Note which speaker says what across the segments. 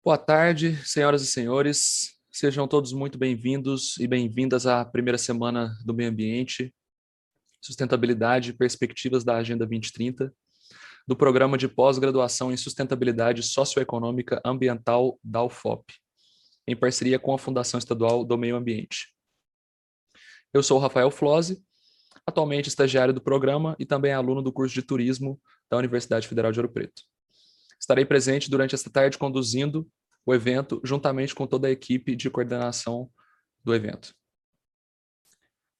Speaker 1: Boa tarde, senhoras e senhores. Sejam todos muito bem-vindos e bem-vindas à primeira semana do Meio Ambiente, Sustentabilidade e Perspectivas da Agenda 2030, do Programa de Pós-Graduação em Sustentabilidade Socioeconômica Ambiental da UFOP, em parceria com a Fundação Estadual do Meio Ambiente. Eu sou o Rafael Flose, atualmente estagiário do programa e também aluno do curso de Turismo da Universidade Federal de Ouro Preto. Estarei presente durante esta tarde conduzindo o evento juntamente com toda a equipe de coordenação do evento.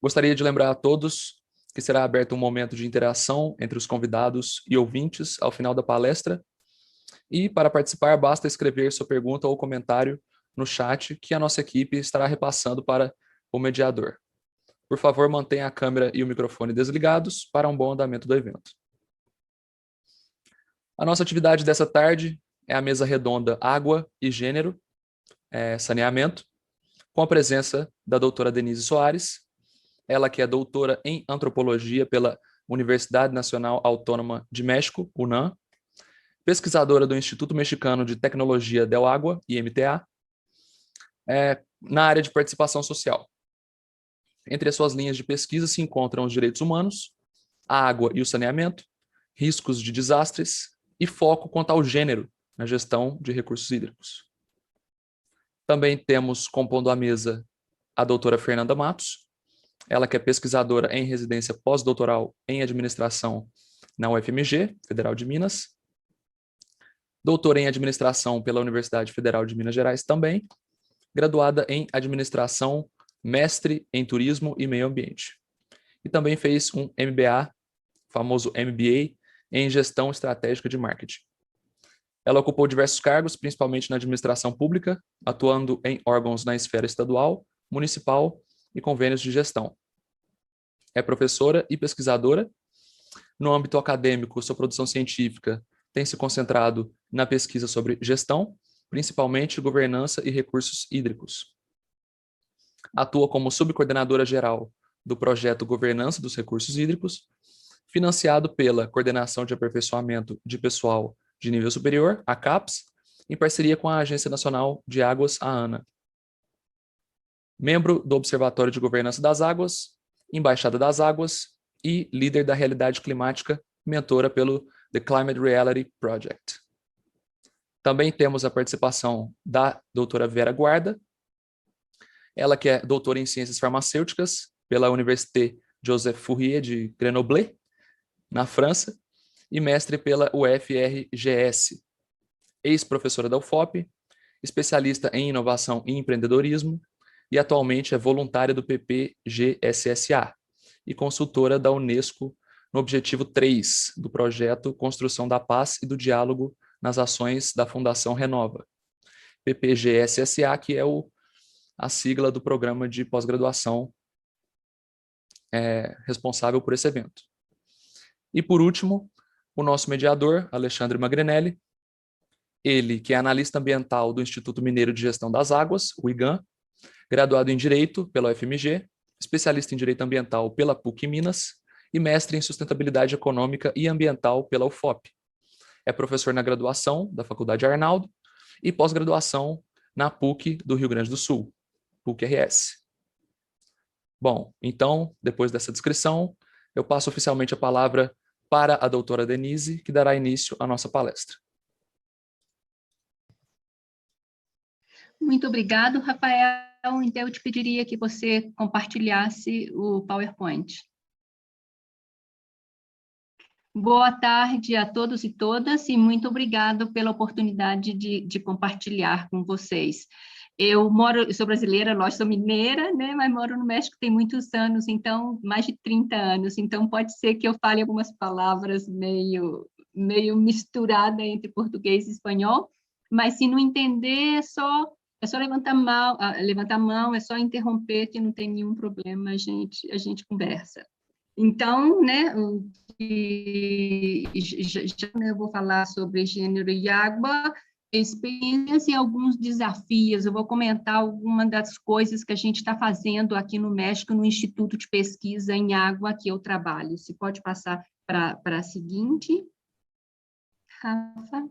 Speaker 1: Gostaria de lembrar a todos que será aberto um momento de interação entre os convidados e ouvintes ao final da palestra, e para participar basta escrever sua pergunta ou comentário no chat que a nossa equipe estará repassando para o mediador. Por favor, mantenha a câmera e o microfone desligados para um bom andamento do evento. A nossa atividade dessa tarde é a mesa redonda Água e Gênero, Saneamento, com a presença da doutora Denise Soares, ela que é doutora em Antropologia pela Universidade Nacional Autônoma de México, UNAM, pesquisadora do Instituto Mexicano de Tecnologia Del Agua, IMTA, na área de participação social. Entre as suas linhas de pesquisa se encontram os direitos humanos, a água e o saneamento, riscos de desastres e foco quanto ao gênero na gestão de recursos hídricos. Também temos, compondo a mesa, a doutora Fernanda Matos, ela que é pesquisadora em residência pós-doutoral em administração na UFMG, Federal de Minas, doutora em administração pela Universidade Federal de Minas Gerais também, graduada em administração, mestre em turismo e meio ambiente. E também fez um MBA, famoso MBA, em gestão estratégica de marketing. Ela ocupou diversos cargos, principalmente na administração pública, atuando em órgãos na esfera estadual, municipal e convênios de gestão. É professora e pesquisadora. No âmbito acadêmico, sua produção científica tem se concentrado na pesquisa sobre gestão, principalmente governança e recursos hídricos. Atua como subcoordenadora geral do projeto Governança dos Recursos Hídricos, financiado pela Coordenação de Aperfeiçoamento de Pessoal de Nível Superior, a CAPES, em parceria com a Agência Nacional de Águas, a ANA. Membro do Observatório de Governança das Águas, Embaixada das Águas e líder da realidade climática, mentora pelo The Climate Reality Project. Também temos a participação da doutora Vera Guarda, ela que é doutora em Ciências Farmacêuticas pela Université Joseph Fourier de Grenoble, na França, e mestre pela UFRGS, ex-professora da UFOP, especialista em inovação e empreendedorismo, e atualmente é voluntária do PPGSSA e consultora da Unesco no objetivo 3 do projeto Construção da Paz e do Diálogo nas Ações da Fundação Renova. PPGSSA, que é a sigla do programa de pós-graduação responsável por esse evento. E por último, o nosso mediador, Alexandre Magrinelli, ele que é analista ambiental do Instituto Mineiro de Gestão das Águas, o IGAM, graduado em Direito pela UFMG, especialista em Direito Ambiental pela PUC Minas e mestre em Sustentabilidade Econômica e Ambiental pela UFOP. É professor na graduação da Faculdade Arnaldo e pós-graduação na PUC do Rio Grande do Sul, PUC-RS. Bom, então, depois dessa descrição, eu passo oficialmente a palavra para a doutora Denise, que dará início à nossa palestra.
Speaker 2: Muito obrigado, Rafael. Então, eu te pediria que você compartilhasse o PowerPoint. Boa tarde a todos e todas, e muito obrigado pela oportunidade de compartilhar com vocês. Eu sou brasileira, lógico, sou mineira, né, mas moro no México tem muitos anos, então, mais de 30 anos, então pode ser que eu fale algumas palavras meio misturada entre português e espanhol, mas se não entender, é só levantar a mão, é só interromper, que não tem nenhum problema, a gente conversa. Então, né, eu vou falar sobre gênero e água, experiências e alguns desafios. Eu vou comentar algumas das coisas que a gente está fazendo aqui no México, no Instituto de Pesquisa em Água que eu trabalho. Se pode passar para a seguinte, Rafa.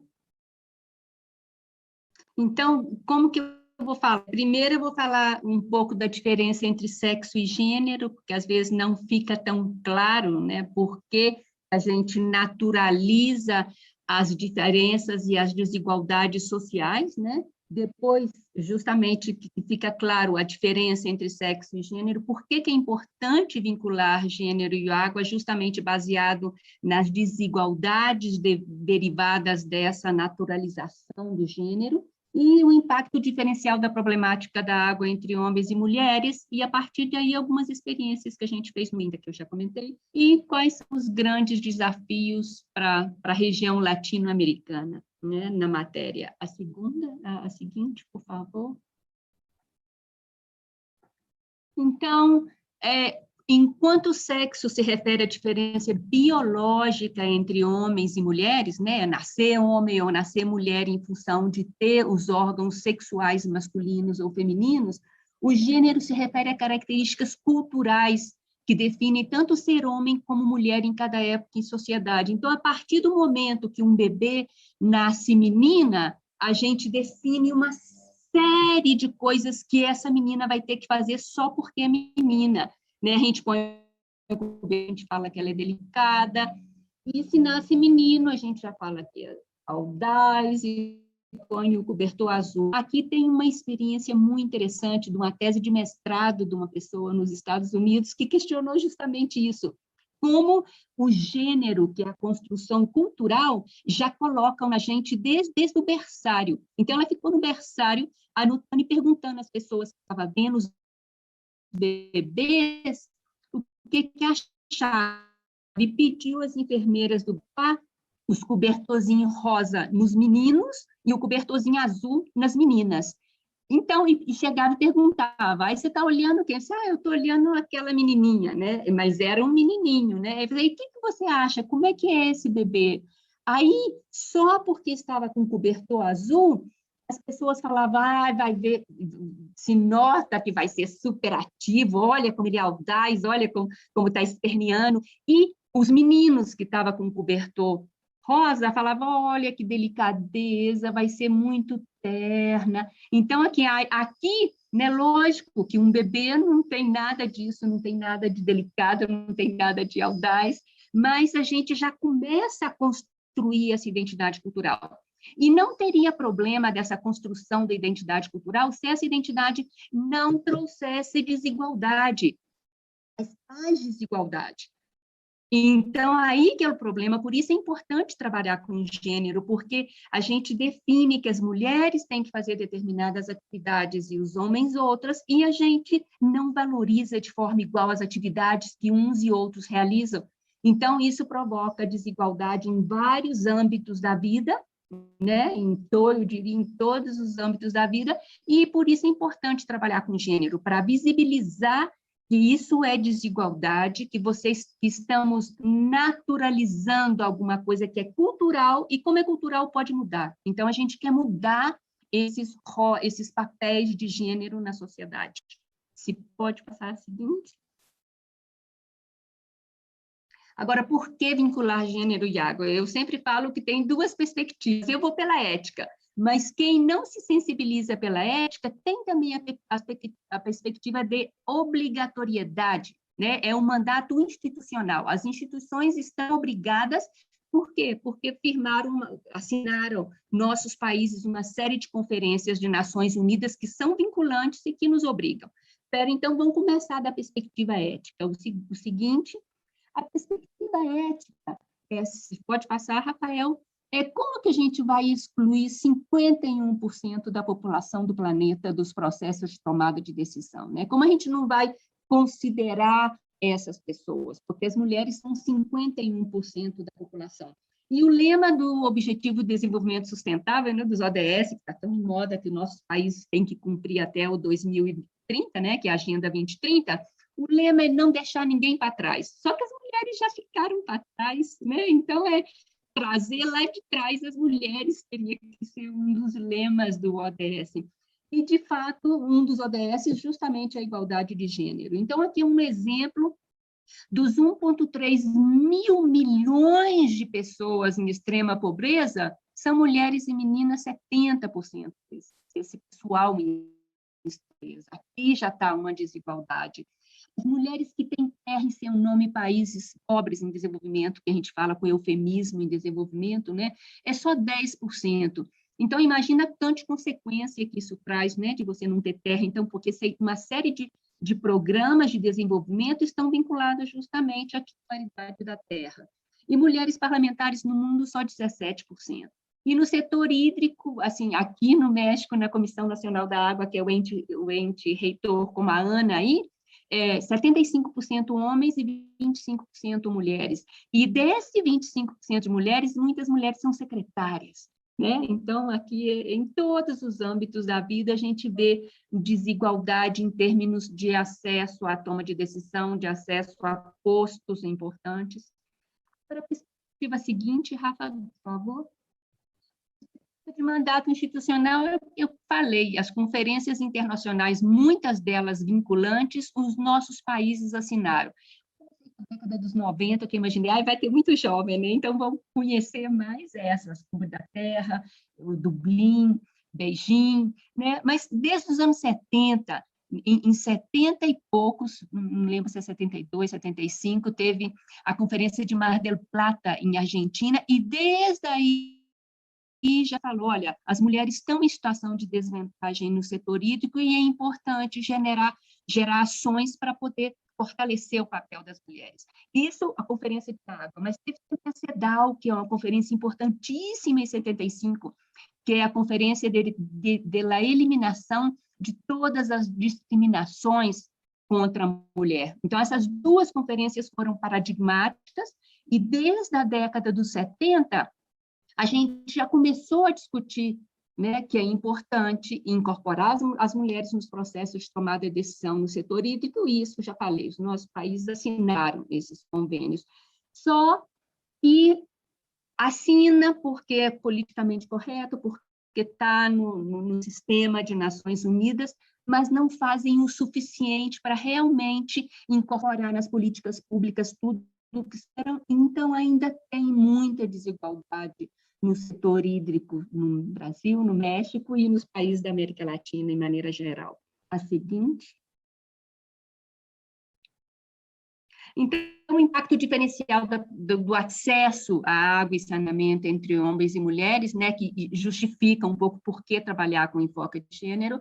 Speaker 2: Então, como que eu vou falar? Primeiro, eu vou falar um pouco da diferença entre sexo e gênero, porque às vezes não fica tão claro, né? Porque a gente naturaliza as diferenças e as desigualdades sociais, né? Depois, justamente, que fica claro a diferença entre sexo e gênero, por que é importante vincular gênero e água, justamente baseado nas desigualdades derivadas dessa naturalização do gênero, e o impacto diferencial da problemática da água entre homens e mulheres, e a partir daí algumas experiências que a gente fez no INDA, que eu já comentei, e quais são os grandes desafios para a região latino-americana, né, na matéria. A seguinte, por favor. Então, enquanto o sexo se refere à diferença biológica entre homens e mulheres, né, nascer homem ou nascer mulher em função de ter os órgãos sexuais masculinos ou femininos, o gênero se refere a características culturais que definem tanto ser homem como mulher em cada época e sociedade. Então, a partir do momento que um bebê nasce menina, a gente define uma série de coisas que essa menina vai ter que fazer só porque é menina, né? A gente põe, a gente fala que ela é delicada, e se nasce menino, a gente já fala que é audaz e põe o cobertor azul. Aqui tem uma experiência muito interessante de uma tese de mestrado de uma pessoa nos Estados Unidos que questionou justamente isso. Como o gênero, que é a construção cultural, já colocam na gente desde o berçário. Então, ela ficou no berçário, anotando e perguntando às pessoas que estavam vendo os bebês o que achavam. E pediu às enfermeiras do bar os cobertorzinhos rosa nos meninos e o cobertorzinho azul nas meninas. Então, e chegava e perguntava, aí você está olhando quem? Eu estou olhando aquela menininha, né? Mas era um menininho, né? Eu falei, o que você acha? Como é que é esse bebê? Aí, só porque estava com cobertor azul, as pessoas falavam, vai ver, se nota que vai ser super ativo, olha como ele é audaz, olha como está esperneando. E os meninos que estavam com cobertor rosa falavam, olha que delicadeza, vai ser muito terna. Então, aqui, né, lógico que um bebê não tem nada disso, não tem nada de delicado, não tem nada de audaz, mas a gente já começa a construir essa identidade cultural. E não teria problema dessa construção da identidade cultural se essa identidade não trouxesse desigualdade, mas faz desigualdade. Então, aí que é o problema, por isso é importante trabalhar com gênero, porque a gente define que as mulheres têm que fazer determinadas atividades e os homens outras, e a gente não valoriza de forma igual as atividades que uns e outros realizam. Então, isso provoca desigualdade em vários âmbitos da vida, né? Eu diria, em todos os âmbitos da vida, e por isso é importante trabalhar com gênero, para visibilizar que isso é desigualdade, que estamos naturalizando alguma coisa que é cultural, e como é cultural pode mudar. Então, a gente quer mudar esses papéis de gênero na sociedade. Se pode passar a seguinte. Agora, por que vincular gênero e água? Eu sempre falo que tem duas perspectivas. Eu vou pela ética, mas quem não se sensibiliza pela ética tem também a perspectiva de obrigatoriedade, né? É um mandato institucional. As instituições estão obrigadas, por quê? Porque assinaram nossos países uma série de conferências de Nações Unidas que são vinculantes e que nos obrigam. Então, vamos começar da perspectiva ética. O seguinte, a perspectiva ética, pode passar, Rafael, como que a gente vai excluir 51% da população do planeta dos processos de tomada de decisão, né? Como a gente não vai considerar essas pessoas? Porque as mulheres são 51% da população. E o lema do Objetivo de Desenvolvimento Sustentável, né, dos ODS, que está tão em moda que o nosso país tem que cumprir até o 2030, né, que é a Agenda 2030, o lema é não deixar ninguém para trás. Só que as mulheres já ficaram para trás, né? Então, trazer lá de trás as mulheres teria que ser um dos lemas do ODS. E, de fato, um dos ODS é justamente a igualdade de gênero. Então, aqui um exemplo Dos 1,3 mil milhões de pessoas em extrema pobreza, são mulheres e meninas 70% desse pessoal em pobreza. Aqui já está uma desigualdade. As mulheres que têm terra em seu nome em países pobres em desenvolvimento, que a gente fala com eufemismo em desenvolvimento, né, é só 10%. Então, imagina tanto de consequência que isso traz, né, de você não ter terra. Então, porque uma série de programas de desenvolvimento estão vinculados justamente à titularidade da terra. E mulheres parlamentares no mundo, só 17%. E no setor hídrico, assim, aqui no México, na Comissão Nacional da Água, que é o ente reitor, como a Ana aí, 75% homens e 25% mulheres. E desse 25% de mulheres, muitas mulheres são secretárias, né? Então, aqui, em todos os âmbitos da vida, a gente vê desigualdade em termos de acesso à toma de decisão, de acesso a postos importantes. Para a perspectiva seguinte, Rafa, por favor. De mandato institucional, eu falei, as conferências internacionais, muitas delas vinculantes, os nossos países assinaram. Na década dos 90, que eu imaginei, vai ter muito jovem, né? Então vamos conhecer mais essas, Clube da Terra, o Dublin, Beijing, né? Mas desde os anos 70, em 70 e poucos, não lembro se é 72, 75, teve a Conferência de Mar del Plata, em Argentina, e desde aí e já falou, olha, as mulheres estão em situação de desvantagem no setor hídrico e é importante gerar ações para poder fortalecer o papel das mulheres. Isso, a Conferência de Água, mas teve a CEDAW, que é uma conferência importantíssima em 75, que é a Conferência da Eliminação de todas as discriminações contra a mulher. Então, essas duas conferências foram paradigmáticas e desde a década dos 70, a gente já começou a discutir, né, que é importante incorporar as mulheres nos processos de tomada de decisão no setor hídrico, e isso já falei, os nossos países assinaram esses convênios. Só que assina porque é politicamente correto, porque está no sistema de Nações Unidas, mas não fazem o suficiente para realmente incorporar nas políticas públicas tudo que serão. Então, ainda tem muita desigualdade no setor hídrico no Brasil, no México e nos países da América Latina, em maneira geral. A seguinte. Então, o impacto diferencial do acesso à água e saneamento entre homens e mulheres, né, que justifica um pouco por que trabalhar com enfoque de gênero.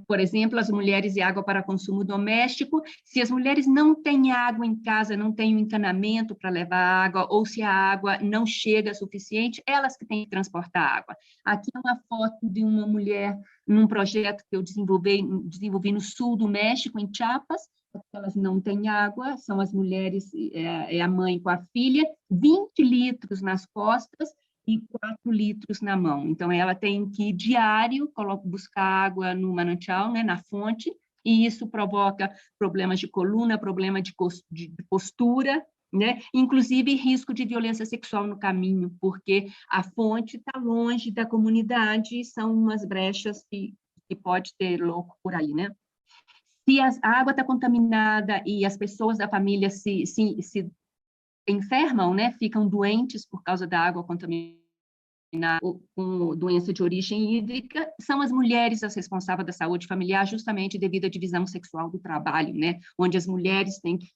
Speaker 2: Por exemplo, as mulheres e água para consumo doméstico. Se as mulheres não têm água em casa, não têm um encanamento para levar água, ou se a água não chega suficiente, elas que têm que transportar água. Aqui é uma foto de uma mulher num projeto que eu desenvolvi no sul do México, em Chiapas. Elas não têm água, são as mulheres, é a mãe com a filha, 20 litros nas costas, e 4 litros na mão. Então, ela tem que, diário, buscar água no manancial, né, na fonte, e isso provoca problemas de coluna, problema de postura, né? Inclusive risco de violência sexual no caminho, porque a fonte está longe da comunidade, são umas brechas que pode ter louco por aí, né? Se a água está contaminada e as pessoas da família se enfermam, né, ficam doentes por causa da água contaminada com doença de origem hídrica, são as mulheres as responsáveis da saúde familiar, justamente devido à divisão sexual do trabalho, né, onde as mulheres têm que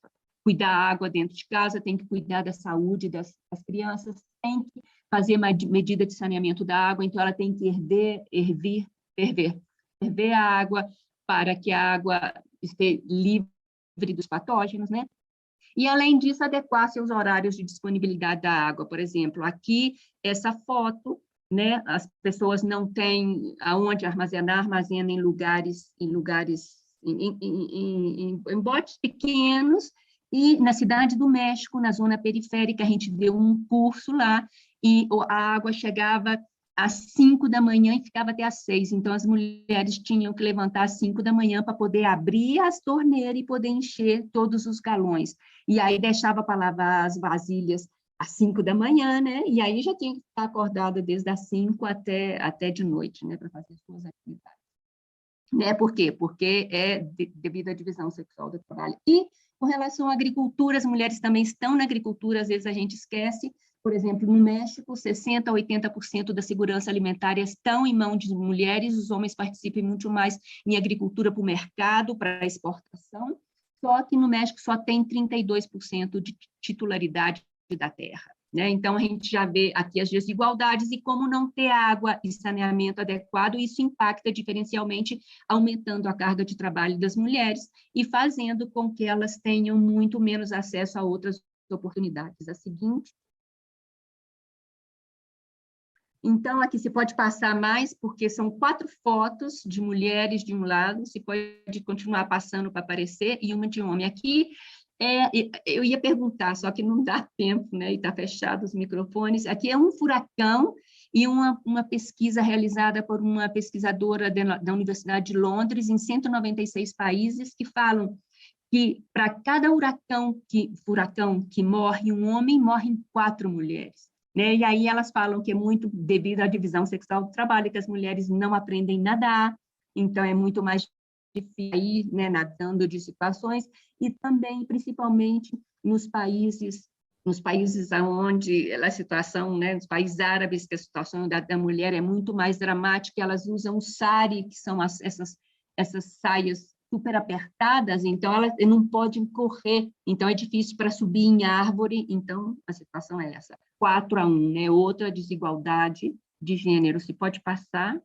Speaker 2: cuidar da água dentro de casa, têm que cuidar da saúde das crianças, têm que fazer uma medida de saneamento da água, então ela tem que ferver a água para que a água esteja livre dos patógenos, né? E, além disso, adequar seus horários de disponibilidade da água. Por exemplo, aqui, essa foto, né, as pessoas não têm aonde armazenar, armazenam em botes pequenos, e na Cidade do México, na zona periférica, a gente deu um curso lá, e a água chegava às 5 da manhã e ficava até às 6. Então, as mulheres tinham que levantar às 5 da manhã para poder abrir as torneiras e poder encher todos os galões. E aí deixava para lavar as vasilhas às 5 da manhã, né? E aí já tinha que estar acordada desde as 5 até de noite, né? Para fazer suas atividades. Né? Por quê? Porque é devido à divisão sexual do trabalho. E Com relação à agricultura, as mulheres também estão na agricultura, às vezes a gente esquece. Por exemplo, no México, 60% a 80% da segurança alimentar estão em mãos de mulheres, os homens participam muito mais em agricultura para o mercado, para a exportação, só que no México só tem 32% de titularidade da terra, né? Então, a gente já vê aqui as desigualdades e como não ter água e saneamento adequado, isso impacta diferencialmente, aumentando a carga de trabalho das mulheres e fazendo com que elas tenham muito menos acesso a outras oportunidades. A seguinte. Então, aqui se pode passar mais, porque são 4 fotos de mulheres de um lado, se pode continuar passando para aparecer, e uma de homem. Aqui, eu ia perguntar, só que não dá tempo, né? E está fechado os microfones. Aqui é um furacão e uma pesquisa realizada por uma pesquisadora da Universidade de Londres, em 196 países, que falam que para cada furacão que morre um homem, morrem 4 mulheres. Né? E aí elas falam que é muito devido à divisão sexual do trabalho, que as mulheres não aprendem a nadar, então é muito mais difícil ir, né, nadando de situações, e também, principalmente, nos países onde a situação, né, nos países árabes, que a situação da mulher é muito mais dramática, elas usam o sari, que são essas saias super apertadas, então elas não podem correr, então é difícil para subir em árvore, então a situação é essa. 4-1, né? Outra desigualdade de gênero. Se pode passar.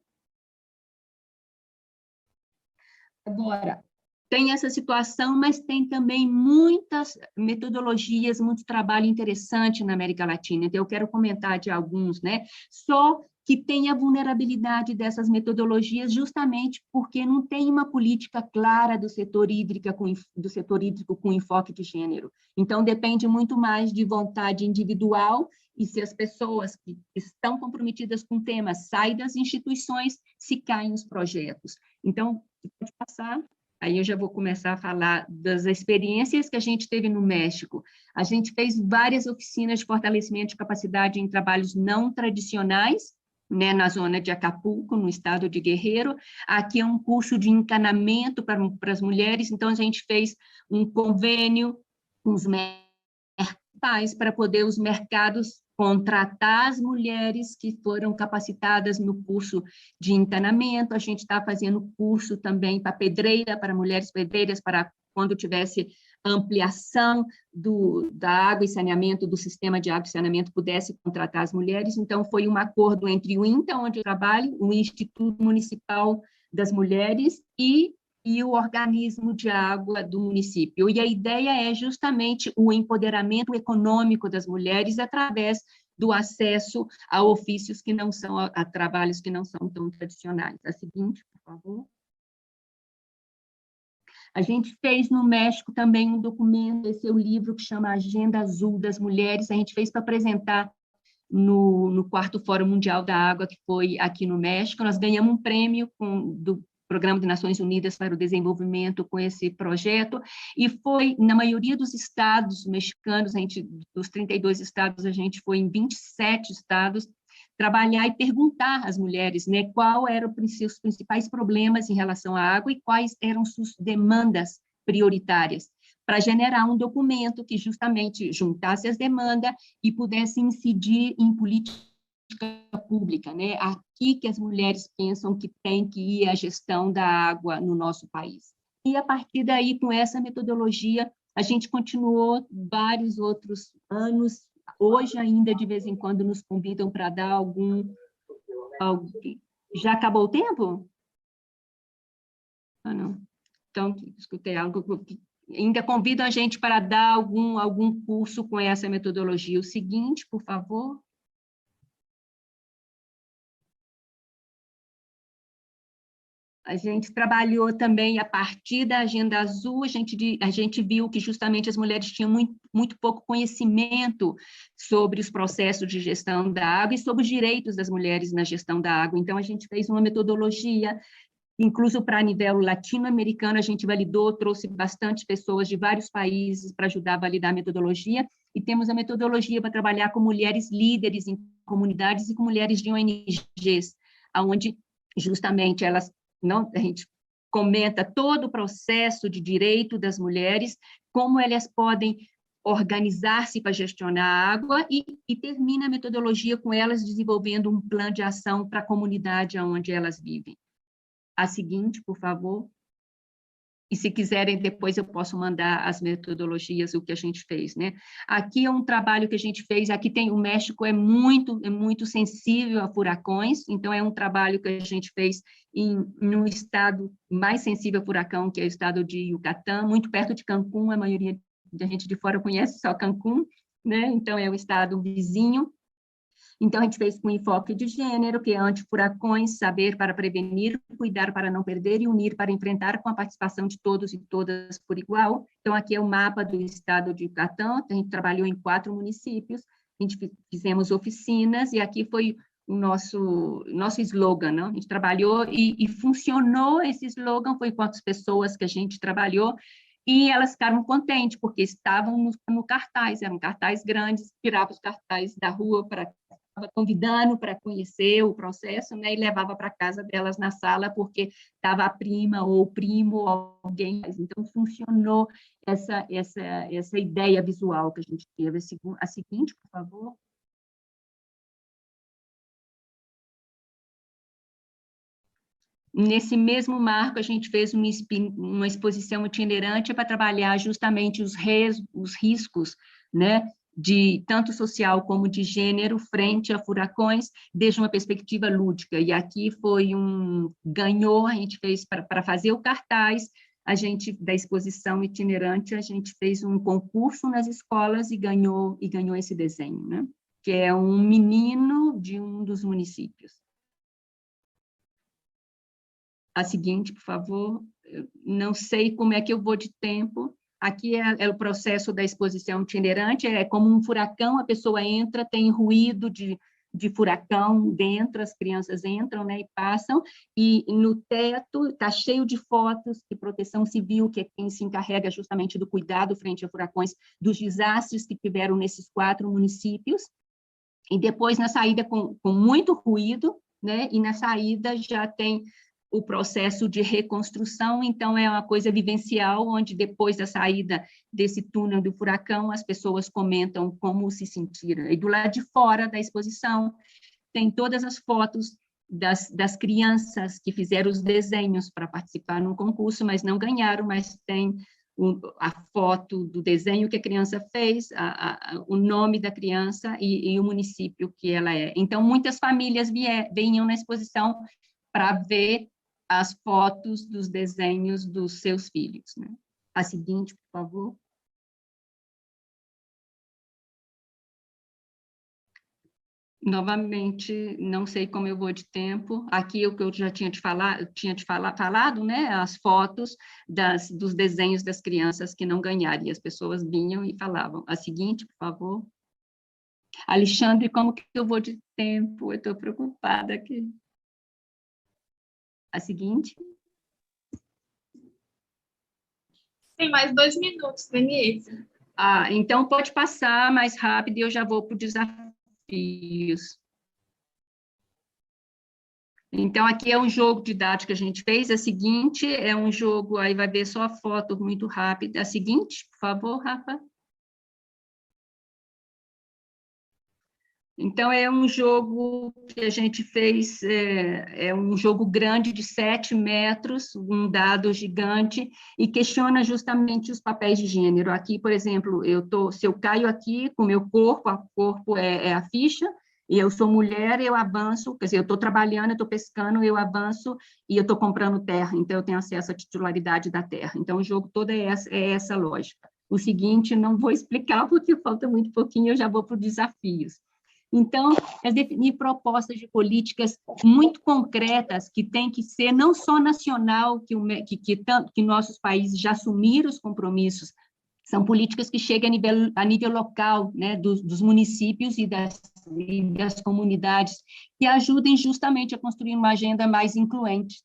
Speaker 2: Agora, tem essa situação, mas tem também muitas metodologias, muito trabalho interessante na América Latina. Então, eu quero comentar de alguns, né? Só que tem a vulnerabilidade dessas metodologias justamente porque não tem uma política clara do setor hídrico com enfoque de gênero. Então, depende muito mais de vontade individual e se as pessoas que estão comprometidas com o tema saem das instituições, se caem os projetos. Então, pode passar. Aí eu já vou começar a falar das experiências que a gente teve no México. A gente fez várias oficinas de fortalecimento de capacidade em trabalhos não tradicionais, né, na zona de Acapulco, no estado de Guerreiro. Aqui é um curso de encanamento para as mulheres, então a gente fez um convênio com os mercados para poder os mercados contratar as mulheres que foram capacitadas no curso de encanamento. A gente está fazendo curso também para pedreira, para mulheres pedreiras, para quando tivesse ampliação da água e saneamento, do sistema de água e saneamento, pudesse contratar as mulheres. Então, foi um acordo entre o INTA, onde eu trabalho, o Instituto Municipal das Mulheres e o organismo de água do município. E a ideia é justamente o empoderamento econômico das mulheres através do acesso a ofícios que não são, a trabalhos que não são tão tradicionais. A seguinte, por favor. A gente fez no México também um documento, esse é o livro que chama Agenda Azul das Mulheres, a gente fez para apresentar no 4º Fórum Mundial da Água, que foi aqui no México. Nós ganhamos um prêmio do Programa de Nações Unidas para o Desenvolvimento com esse projeto, e foi, na maioria dos estados mexicanos, dos 32 estados, a gente foi em 27 estados, trabalhar e perguntar às mulheres, né, qual eram os principais problemas em relação à água e quais eram suas demandas prioritárias, para generar um documento que justamente juntasse as demandas e pudesse incidir em política pública, né? Aqui que as mulheres pensam que tem que ir a gestão da água no nosso país. E a partir daí, com essa metodologia, a gente continuou vários outros anos. Hoje ainda, de vez em quando, nos convidam para dar algum... Já acabou o tempo? Ah, não. Então, escutei algo que ainda convidam a gente para dar algum curso com essa metodologia. O seguinte, por favor. A gente trabalhou também a partir da Agenda Azul, a gente viu que justamente as mulheres tinham muito pouco conhecimento sobre os processos de gestão da água e sobre os direitos das mulheres na gestão da água. Então, a gente fez uma metodologia, incluso para nível latino-americano, a gente validou, trouxe bastante pessoas de vários países para ajudar a validar a metodologia, e temos a metodologia para trabalhar com mulheres líderes em comunidades e com mulheres de ONGs, onde justamente a gente comenta todo o processo de direito das mulheres, como elas podem organizar-se para gestionar a água e termina a metodologia com elas desenvolvendo um plano de ação para a comunidade onde elas vivem. A seguinte, por favor. E se quiserem, depois eu posso mandar as metodologias, o que a gente fez, né? Aqui é um trabalho que a gente fez, aqui tem, o México é muito sensível a furacões, então é um trabalho que a gente fez no estado mais sensível a furacão, que é o estado de Yucatán, muito perto de Cancún, a maioria da gente de fora conhece só Cancún, né? Então é um estado vizinho. Então, a gente fez com enfoque de gênero, que é antifuracões, saber para prevenir, cuidar para não perder e unir para enfrentar, com a participação de todos e todas por igual. Então, aqui é o mapa do estado de Yucatán, a gente trabalhou em 4 municípios, a gente fizemos oficinas, e aqui foi o nosso slogan, não? A gente trabalhou e funcionou esse slogan, foi com as pessoas que a gente trabalhou, e elas ficaram contentes, porque estavam no cartaz, eram cartazes grandes, tiravam os cartazes da rua para convidando para conhecer o processo, né, e levava para casa delas na sala, porque estava a prima ou o primo ou alguém. Então, funcionou essa ideia visual que a gente teve. A seguinte, por favor. Nesse mesmo marco, a gente fez uma exposição itinerante para trabalhar justamente os riscos, né, de tanto social como de gênero frente a furacões, desde uma perspectiva lúdica. E aqui foi ganhou, a gente fez para fazer o cartaz, a gente da exposição itinerante, a gente fez um concurso nas escolas e ganhou esse desenho, né? Que é um menino de um dos municípios. A seguinte, por favor. Não sei como é que eu vou de tempo. Aqui é o processo da exposição itinerante, é como um furacão, a pessoa entra, tem ruído de furacão dentro, as crianças entram, né, e passam, e no teto está cheio de fotos de proteção civil, que é quem se encarrega justamente do cuidado frente a furacões, dos desastres que tiveram nesses 4 municípios, e depois na saída com muito ruído, né, e na saída já tem o processo de reconstrução, então é uma coisa vivencial, onde depois da saída desse túnel do furacão, as pessoas comentam como se sentiram. E do lado de fora da exposição, tem todas as fotos das crianças que fizeram os desenhos para participar no concurso, mas não ganharam, mas tem a foto do desenho que a criança fez, o nome da criança e o município que ela é. Então, muitas famílias vinham na exposição para ver as fotos dos desenhos dos seus filhos, né? A seguinte, por favor. Novamente, não sei como eu vou de tempo. Aqui o que eu já tinha falado, né? As fotos dos desenhos das crianças que não ganharam, e as pessoas vinham e falavam. A seguinte, por favor. Alexandre, como que eu vou de tempo? Eu estou preocupada aqui. A seguinte.
Speaker 3: Tem mais 2 minutos, Denise.
Speaker 2: Então pode passar mais rápido e eu já vou para os desafios. Então, aqui é um jogo didático que a gente fez. A seguinte é um jogo, aí vai ver só a foto muito rápida. A seguinte, por favor, Rafa. Então, é um jogo que a gente fez, é um jogo grande de 7 metros, um dado gigante, e questiona justamente os papéis de gênero. Aqui, por exemplo, se eu caio aqui com o meu corpo, o corpo é a ficha, e eu sou mulher, eu avanço, quer dizer, eu estou trabalhando, eu estou pescando, eu avanço, e eu estou comprando terra, então eu tenho acesso à titularidade da terra. Então, o jogo todo é essa lógica. O seguinte, não vou explicar, porque falta muito pouquinho, eu já vou para os desafios. Então, é definir propostas de políticas muito concretas, que tem que ser não só nacional, que nossos países já assumiram os compromissos, são políticas que chegam a nível local, né, dos municípios e das comunidades, que ajudem justamente a construir uma agenda mais incluente,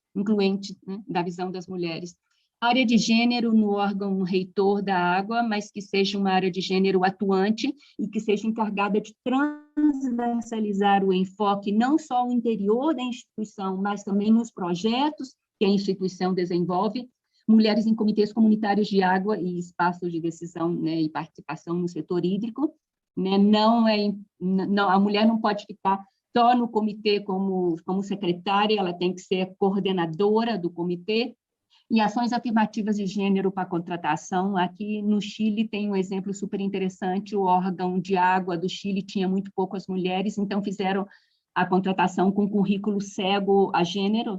Speaker 2: né, da visão das mulheres. Área de gênero no órgão reitor da água, mas que seja uma área de gênero atuante e que seja encarregada de transversalizar o enfoque não só ao interior da instituição, mas também nos projetos que a instituição desenvolve. mulheres em comitês comunitários de água e espaços de decisão, né, e participação no setor hídrico, né? Não, a mulher não pode ficar só no comitê como secretária, ela tem que ser coordenadora do comitê. E ações afirmativas de gênero para contratação. Aqui no Chile tem um exemplo super interessante, o órgão de água do Chile tinha muito poucas mulheres, então fizeram a contratação com currículo cego a gênero,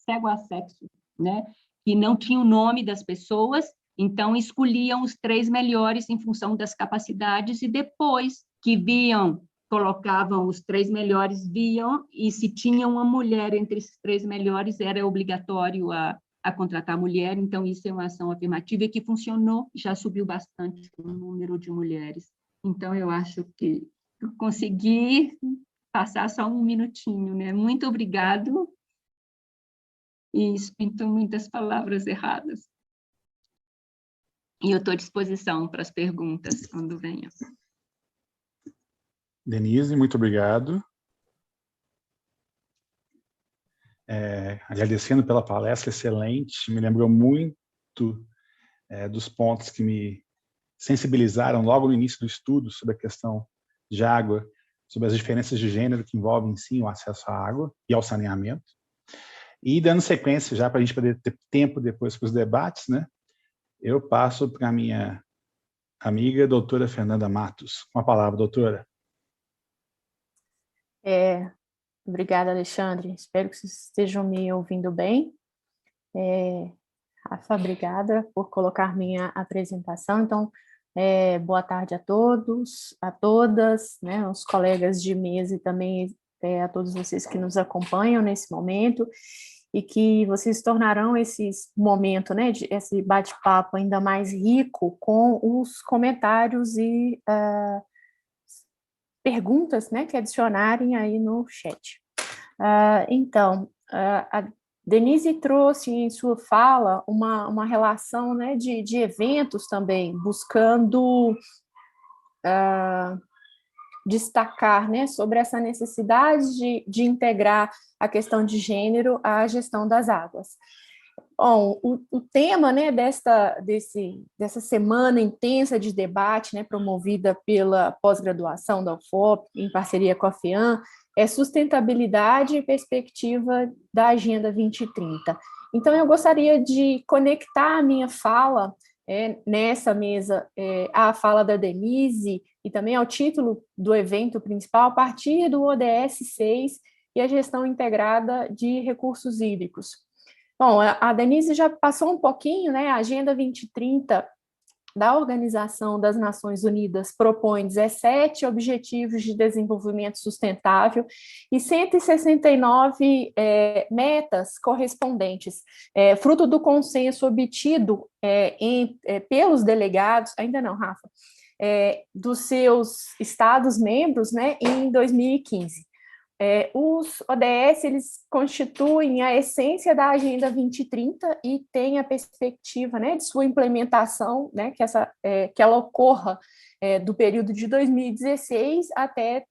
Speaker 2: cego a sexo, né? Que não tinha o nome das pessoas, então escolhiam os 3 melhores em função das capacidades, e depois que viam, colocavam os 3 melhores, viam, e se tinha uma mulher entre esses 3 melhores, era obrigatório a contratar mulher. Então isso é uma ação afirmativa que funcionou, já subiu bastante o número de mulheres. Então eu acho que eu consegui passar só um minutinho, né? Muito obrigado, e sinto muitas palavras erradas. E eu estou à disposição para as perguntas quando venham.
Speaker 4: Denise, muito obrigado. Agradecendo pela palestra excelente, me lembrou muito dos pontos que me sensibilizaram logo no início do estudo sobre a questão de água, sobre as diferenças de gênero que envolvem, sim, o acesso à água e ao saneamento. E dando sequência, já para a gente poder ter tempo depois para os debates, né, eu passo para a minha amiga, doutora Fernanda Matos. Com a palavra, doutora.
Speaker 5: Obrigada, Alexandre. Espero que vocês estejam me ouvindo bem. Rafa, obrigada por colocar minha apresentação. Então, boa tarde a todos, a todas, né, os colegas de mesa e também a todos vocês que nos acompanham nesse momento, e que vocês tornarão esse momento, né, esse bate-papo ainda mais rico com os comentários e perguntas, né, que adicionarem aí no chat. Então, a Denise trouxe em sua fala uma relação, né, de eventos também, buscando destacar, né, sobre essa necessidade de integrar a questão de gênero à gestão das águas. Bom, o tema, né, dessa semana intensa de debate, né, promovida pela pós-graduação da UFOP, em parceria com a FEAM, é sustentabilidade e perspectiva da Agenda 2030. Então, eu gostaria de conectar a minha fala nessa mesa à fala da Denise e também ao título do evento principal, a partir do ODS 6 e a gestão integrada de recursos hídricos. Bom, a Denise já passou um pouquinho, né? A Agenda 2030 da Organização das Nações Unidas propõe 17 Objetivos de Desenvolvimento Sustentável e 169 metas correspondentes, fruto do consenso obtido pelos delegados, ainda não, Rafa, dos seus Estados-membros, né, em 2015. Os ODS, eles constituem a essência da Agenda 2030 e têm a perspectiva, né, de sua implementação, né, que ela ocorra do período de 2016 até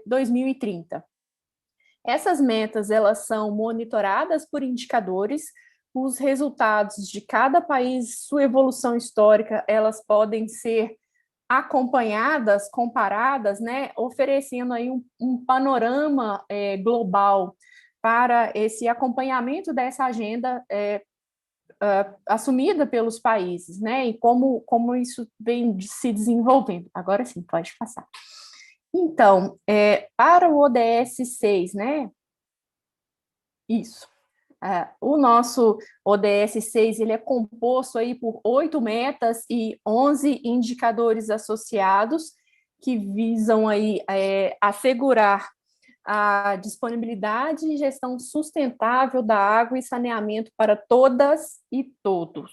Speaker 5: 2030. Essas metas, elas são monitoradas por indicadores, os resultados de cada país, sua evolução histórica, elas podem ser acompanhadas, comparadas, né, oferecendo aí um panorama global para esse acompanhamento dessa agenda assumida pelos países, né, e como isso vem se desenvolvendo. Agora sim, pode passar. Então, para o ODS 6, né, isso. O nosso ODS 6, ele é composto aí por 8 metas e 11 indicadores associados que visam aí assegurar a disponibilidade e gestão sustentável da água e saneamento para todas e todos,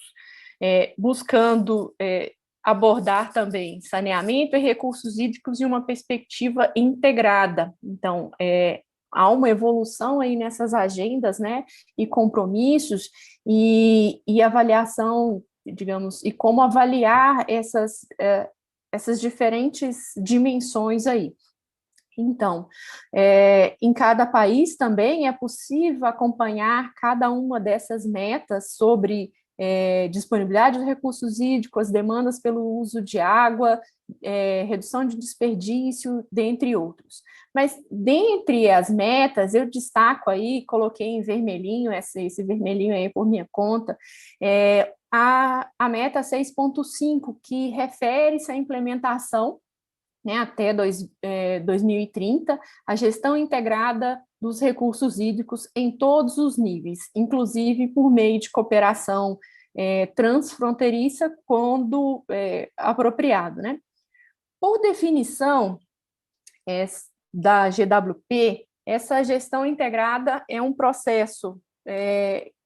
Speaker 5: buscando abordar também saneamento e recursos hídricos de uma perspectiva integrada. Então, há uma evolução aí nessas agendas, né, e compromissos e avaliação, digamos, e como avaliar essas diferentes dimensões aí. Então, em cada país também é possível acompanhar cada uma dessas metas sobre disponibilidade de recursos hídricos, demandas pelo uso de água, redução de desperdício, dentre outros. Mas, dentre as metas, eu destaco aí, coloquei em vermelhinho, esse vermelhinho aí por minha conta, a meta 6.5, que refere-se à implementação, né, até 2030, a gestão integrada dos recursos hídricos em todos os níveis, inclusive por meio de cooperação transfronteiriça, quando apropriado, né? Por definição da GWP, essa gestão integrada é um processo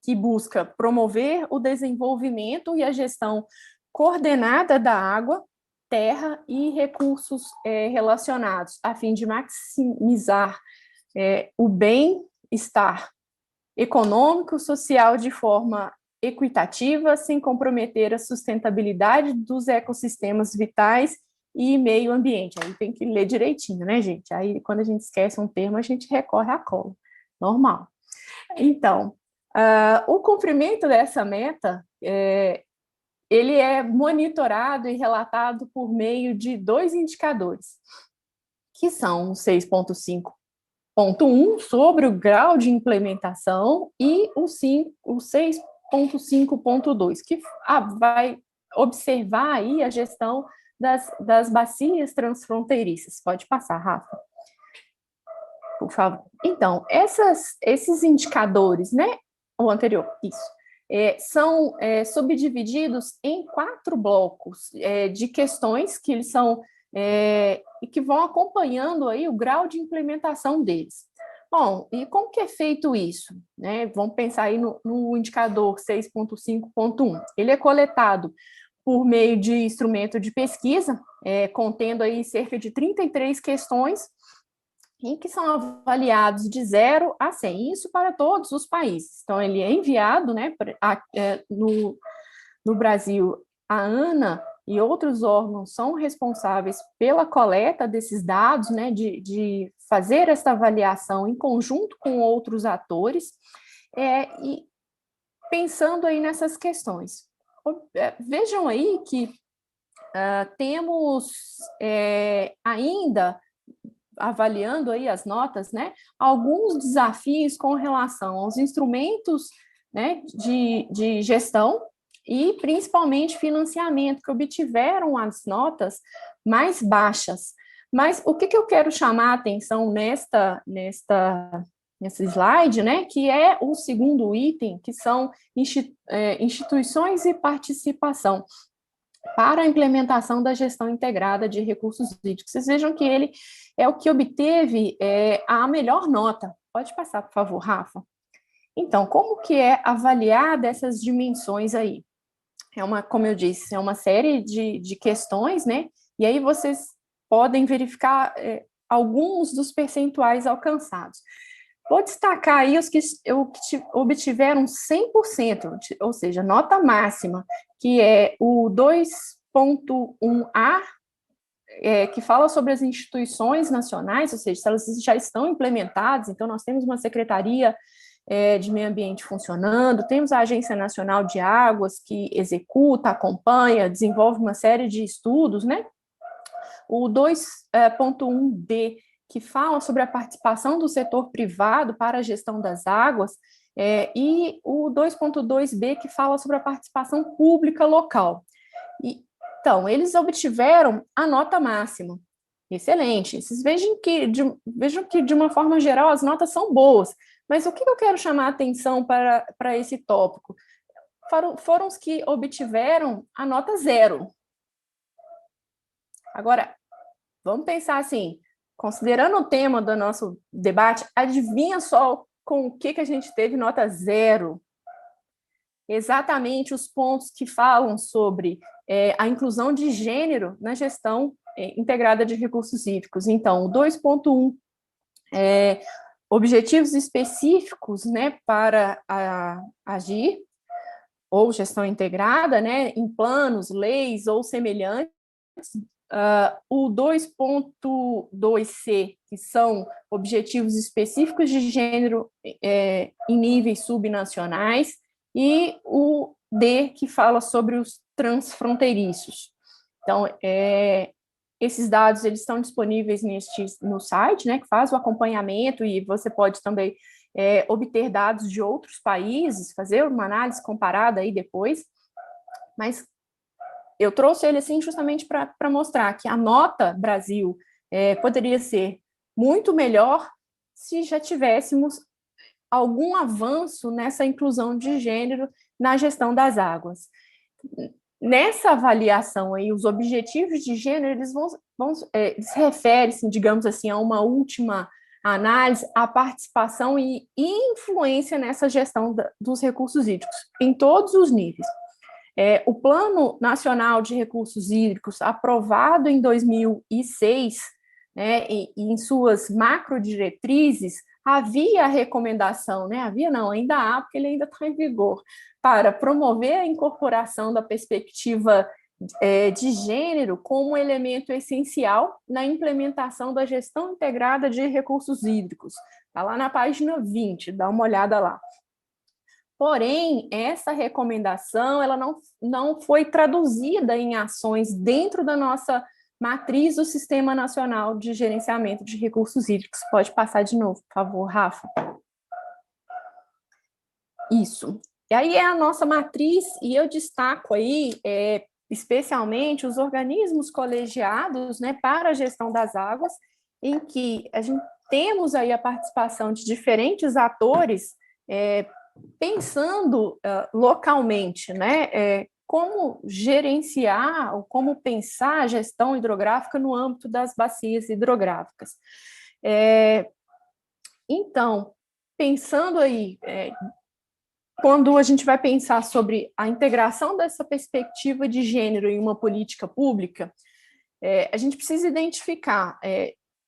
Speaker 5: que busca promover o desenvolvimento e a gestão coordenada da água, terra e recursos relacionados, a fim de maximizar o bem-estar econômico e social de forma equitativa, sem comprometer a sustentabilidade dos ecossistemas vitais e meio ambiente. Aí tem que ler direitinho, né, gente? Aí, quando a gente esquece um termo, a gente recorre à cola. Normal. Então, o cumprimento dessa meta, ele é monitorado e relatado por meio de 2 indicadores, que são o 6.5.1, sobre o grau de implementação, e o 6.5.2, que vai observar aí a gestão das bacias transfronteiriças. Pode passar, Rafa, por favor. Então, esses indicadores, né? O anterior, isso. São subdivididos em 4 blocos de questões que eles são e que vão acompanhando aí o grau de implementação deles. Bom, e como que é feito isso? Né? Vamos pensar aí no indicador 6.5.1. Ele é coletado por meio de instrumento de pesquisa, contendo aí cerca de 33 questões, em que são avaliados de 0 a 100, isso para todos os países. Então, ele é enviado, né, no Brasil, a ANA e outros órgãos são responsáveis pela coleta desses dados, né, de fazer essa avaliação em conjunto com outros atores, e pensando aí nessas questões. Vejam aí que temos ainda, avaliando aí as notas, né, alguns desafios com relação aos instrumentos, né, de gestão e principalmente financiamento, que obtiveram as notas mais baixas. Mas o que eu quero chamar a atenção nesse slide, né, que é o segundo item, que são instituições e participação para a implementação da gestão integrada de recursos hídricos. Vocês vejam que ele é o que obteve a melhor nota. Pode passar, por favor, Rafa. Então, como que é avaliada essas dimensões aí? Como eu disse, é uma série de questões, né? E aí vocês podem verificar alguns dos percentuais alcançados. Vou destacar aí os que obtiveram 100%, ou seja, nota máxima, que é o 2.1A, que fala sobre as instituições nacionais, ou seja, se elas já estão implementadas. Então, nós temos uma Secretaria de Meio Ambiente funcionando, temos a Agência Nacional de Águas, que executa, acompanha, desenvolve uma série de estudos, né? O 2.1B, que fala sobre a participação do setor privado para a gestão das águas, e o 2.2B, que fala sobre a participação pública local. Então, eles obtiveram a nota máxima. Excelente. Vocês vejam que, de uma forma geral, as notas são boas, mas o que eu quero chamar a atenção para esse tópico? Foram os que obtiveram a nota 0. Agora, vamos pensar assim, considerando o tema do nosso debate, adivinha só com o que a gente teve nota 0? Exatamente os pontos que falam sobre a inclusão de gênero na gestão integrada de recursos hídricos. Então, o 2.1, objetivos específicos, né, para agir, ou gestão integrada, né, em planos, leis ou semelhantes. O 2.2C, que são objetivos específicos de gênero em níveis subnacionais, e o D, que fala sobre os transfronteiriços. Então, esses dados eles estão disponíveis no site, né, que faz o acompanhamento, e você pode também obter dados de outros países, fazer uma análise comparada aí depois, mas eu trouxe ele assim justamente para mostrar que a nota Brasil poderia ser muito melhor se já tivéssemos algum avanço nessa inclusão de gênero na gestão das águas. Nessa avaliação aí, os objetivos de gênero, eles referem-se, digamos assim, a uma última análise, a participação e influência nessa gestão dos recursos hídricos, em todos os níveis. O Plano Nacional de Recursos Hídricos, aprovado em 2006, né, e em suas macrodiretrizes, havia a recomendação, né, ainda há, porque ele ainda está em vigor, para promover a incorporação da perspectiva de gênero como elemento essencial na implementação da gestão integrada de recursos hídricos. Está lá na página 20, dá uma olhada lá. Porém, essa recomendação ela não foi traduzida em ações dentro da nossa matriz do Sistema Nacional de Gerenciamento de Recursos Hídricos. Pode passar de novo, por favor, Rafa. Isso. E aí é a nossa matriz, e eu destaco aí, especialmente, os organismos colegiados, né, para a gestão das águas, em que a gente temos aí a participação de diferentes atores, pensando localmente, né, como gerenciar ou como pensar a gestão hidrográfica no âmbito das bacias hidrográficas. Então, pensando aí, quando a gente vai pensar sobre a integração dessa perspectiva de gênero em uma política pública, a gente precisa identificar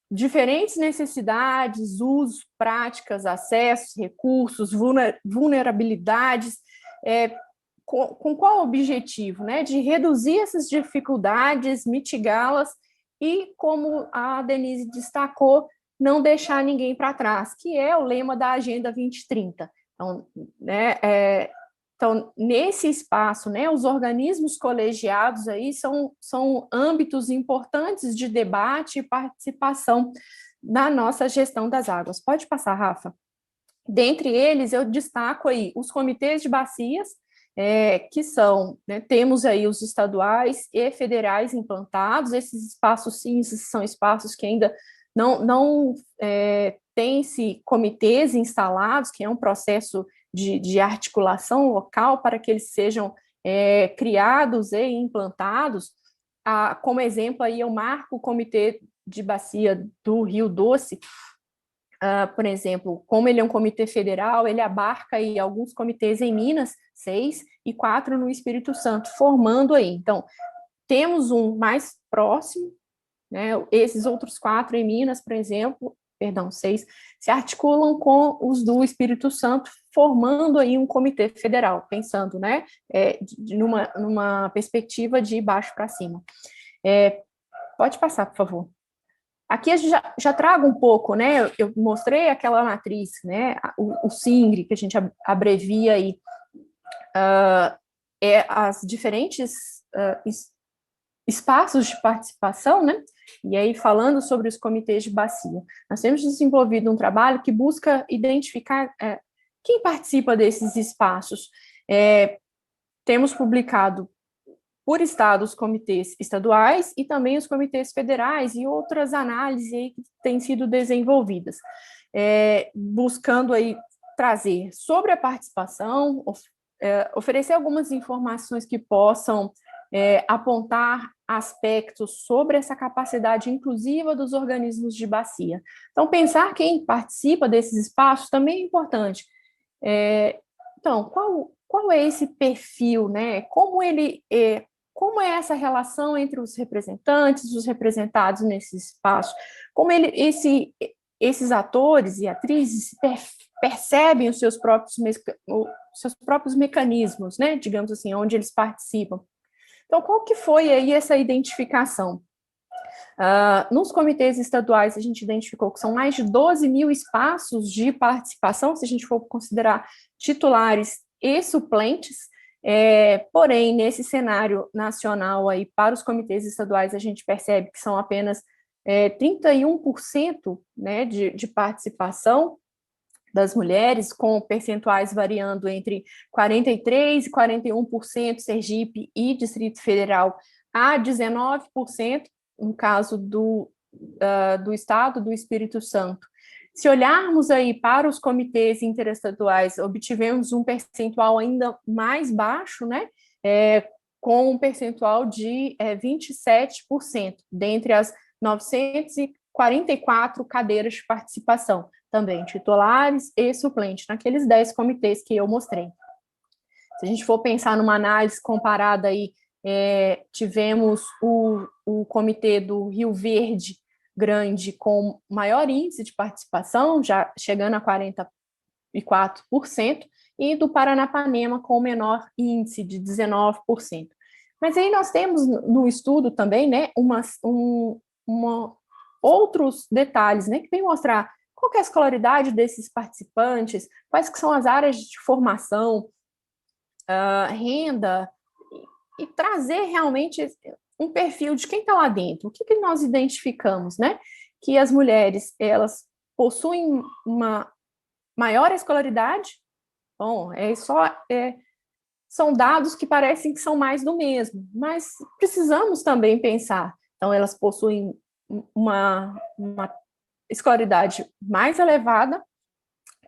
Speaker 5: diferentes necessidades, usos, práticas, acessos, recursos, vulnerabilidades, com qual objetivo? Né? De reduzir essas dificuldades, mitigá-las e, como a Denise destacou, não deixar ninguém para trás, que é o lema da Agenda 2030. Então, então nesse espaço, né, os organismos colegiados aí são âmbitos importantes de debate e participação na nossa gestão das águas. Pode passar, Rafa. Dentre eles, eu destaco aí os comitês de bacias, que são, né, temos aí os estaduais e federais implantados. Esses espaços cinzas são espaços que ainda não tem-se comitês instalados, que é um processo de articulação local para que eles sejam criados e implantados. Como exemplo, aí eu marco o Comitê de Bacia do Rio Doce, por exemplo, como ele é um comitê federal, ele abarca aí alguns comitês em Minas, 6, e 4 no Espírito Santo, formando aí. Então, temos um mais próximo, né, esses outros 4 em Minas, por exemplo, 6, se articulam com os do Espírito Santo, formando aí um comitê federal, pensando, né, numa perspectiva de baixo para cima. Pode passar, por favor. Aqui a gente já trago um pouco, né, eu mostrei aquela matriz, né, o SINGRE, que a gente abrevia aí, as diferentes espaços de participação, né? E aí, falando sobre os comitês de bacia, nós temos desenvolvido um trabalho que busca identificar quem participa desses espaços. Temos publicado por estado os comitês estaduais e também os comitês federais e outras análises aí que têm sido desenvolvidas, buscando aí trazer sobre a participação, oferecer algumas informações que possam apontar aspectos sobre essa capacidade inclusiva dos organismos de bacia. Então, pensar quem participa desses espaços também é importante. Então, qual é esse perfil, né? Como é essa relação entre os representantes, os representados nesse espaço? Como esses atores e atrizes percebem os seus próprios mecanismos, né? Digamos assim, onde eles participam. Então, qual que foi aí essa identificação? Nos comitês estaduais, a gente identificou que são mais de 12 mil espaços de participação, se a gente for considerar titulares e suplentes, Porém, nesse cenário nacional, aí, para os comitês estaduais, a gente percebe que são apenas 31%, né, de participação das mulheres, com percentuais variando entre 43% e 41%, Sergipe e Distrito Federal, a 19%, no caso do Estado do Espírito Santo. Se olharmos aí para os comitês interestaduais, obtivemos um percentual ainda mais baixo, né? Com um percentual de 27%, dentre as 944 cadeiras de participação, também titulares e suplentes, naqueles 10 comitês que eu mostrei. Se a gente for pensar numa análise comparada aí, tivemos o comitê do Rio Verde Grande com maior índice de participação, já chegando a 44%, e do Paranapanema com menor índice de 19%. Mas aí nós temos no estudo também, né, outros detalhes, né, que vem mostrar qual que é a escolaridade desses participantes, quais que são as áreas de formação, renda, e trazer realmente um perfil de quem está lá dentro. O que nós identificamos, né? Que as mulheres, elas possuem uma maior escolaridade. Bom, são dados que parecem que são mais do mesmo, mas precisamos também pensar. Então, elas possuem uma escolaridade mais elevada,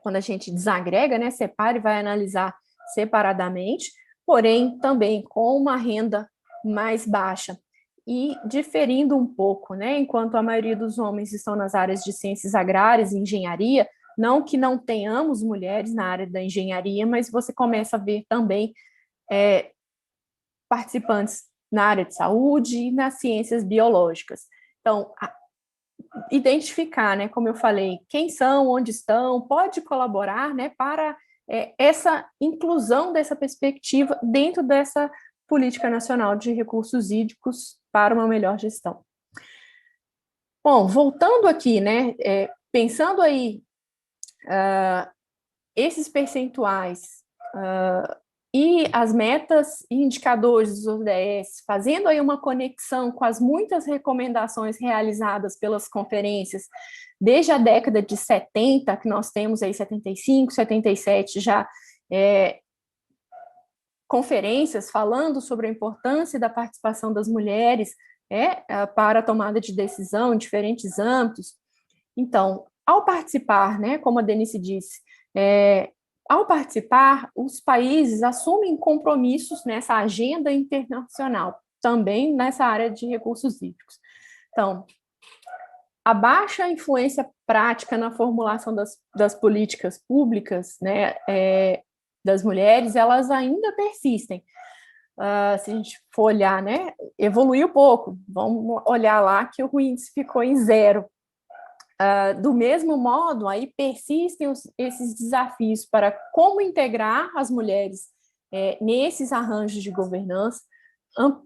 Speaker 5: quando a gente desagrega, né, separa e vai analisar separadamente, porém também com uma renda mais baixa e diferindo um pouco, né, enquanto a maioria dos homens estão nas áreas de ciências agrárias e engenharia, não que não tenhamos mulheres na área da engenharia, mas você começa a ver também participantes na área de saúde e nas ciências biológicas. Então, identificar, né, como eu falei, quem são, onde estão, pode colaborar, né, para essa inclusão dessa perspectiva dentro dessa Política Nacional de Recursos Hídricos para uma melhor gestão. Bom, voltando aqui, né, pensando aí esses percentuais e as metas e indicadores dos ODS, fazendo aí uma conexão com as muitas recomendações realizadas pelas conferências desde a década de 70, que nós temos aí 75, 77 já conferências falando sobre a importância da participação das mulheres para a tomada de decisão em diferentes âmbitos. Então, ao participar, né, como a Denise disse, ao participar, os países assumem compromissos nessa agenda internacional, também nessa área de recursos hídricos. Então, a baixa influência prática na formulação das políticas públicas, né, das mulheres, elas ainda persistem. Se a gente for olhar, né, evoluiu pouco. Vamos olhar lá que o índice ficou em 0. Do mesmo modo, aí persistem esses desafios para como integrar as mulheres nesses arranjos de governança,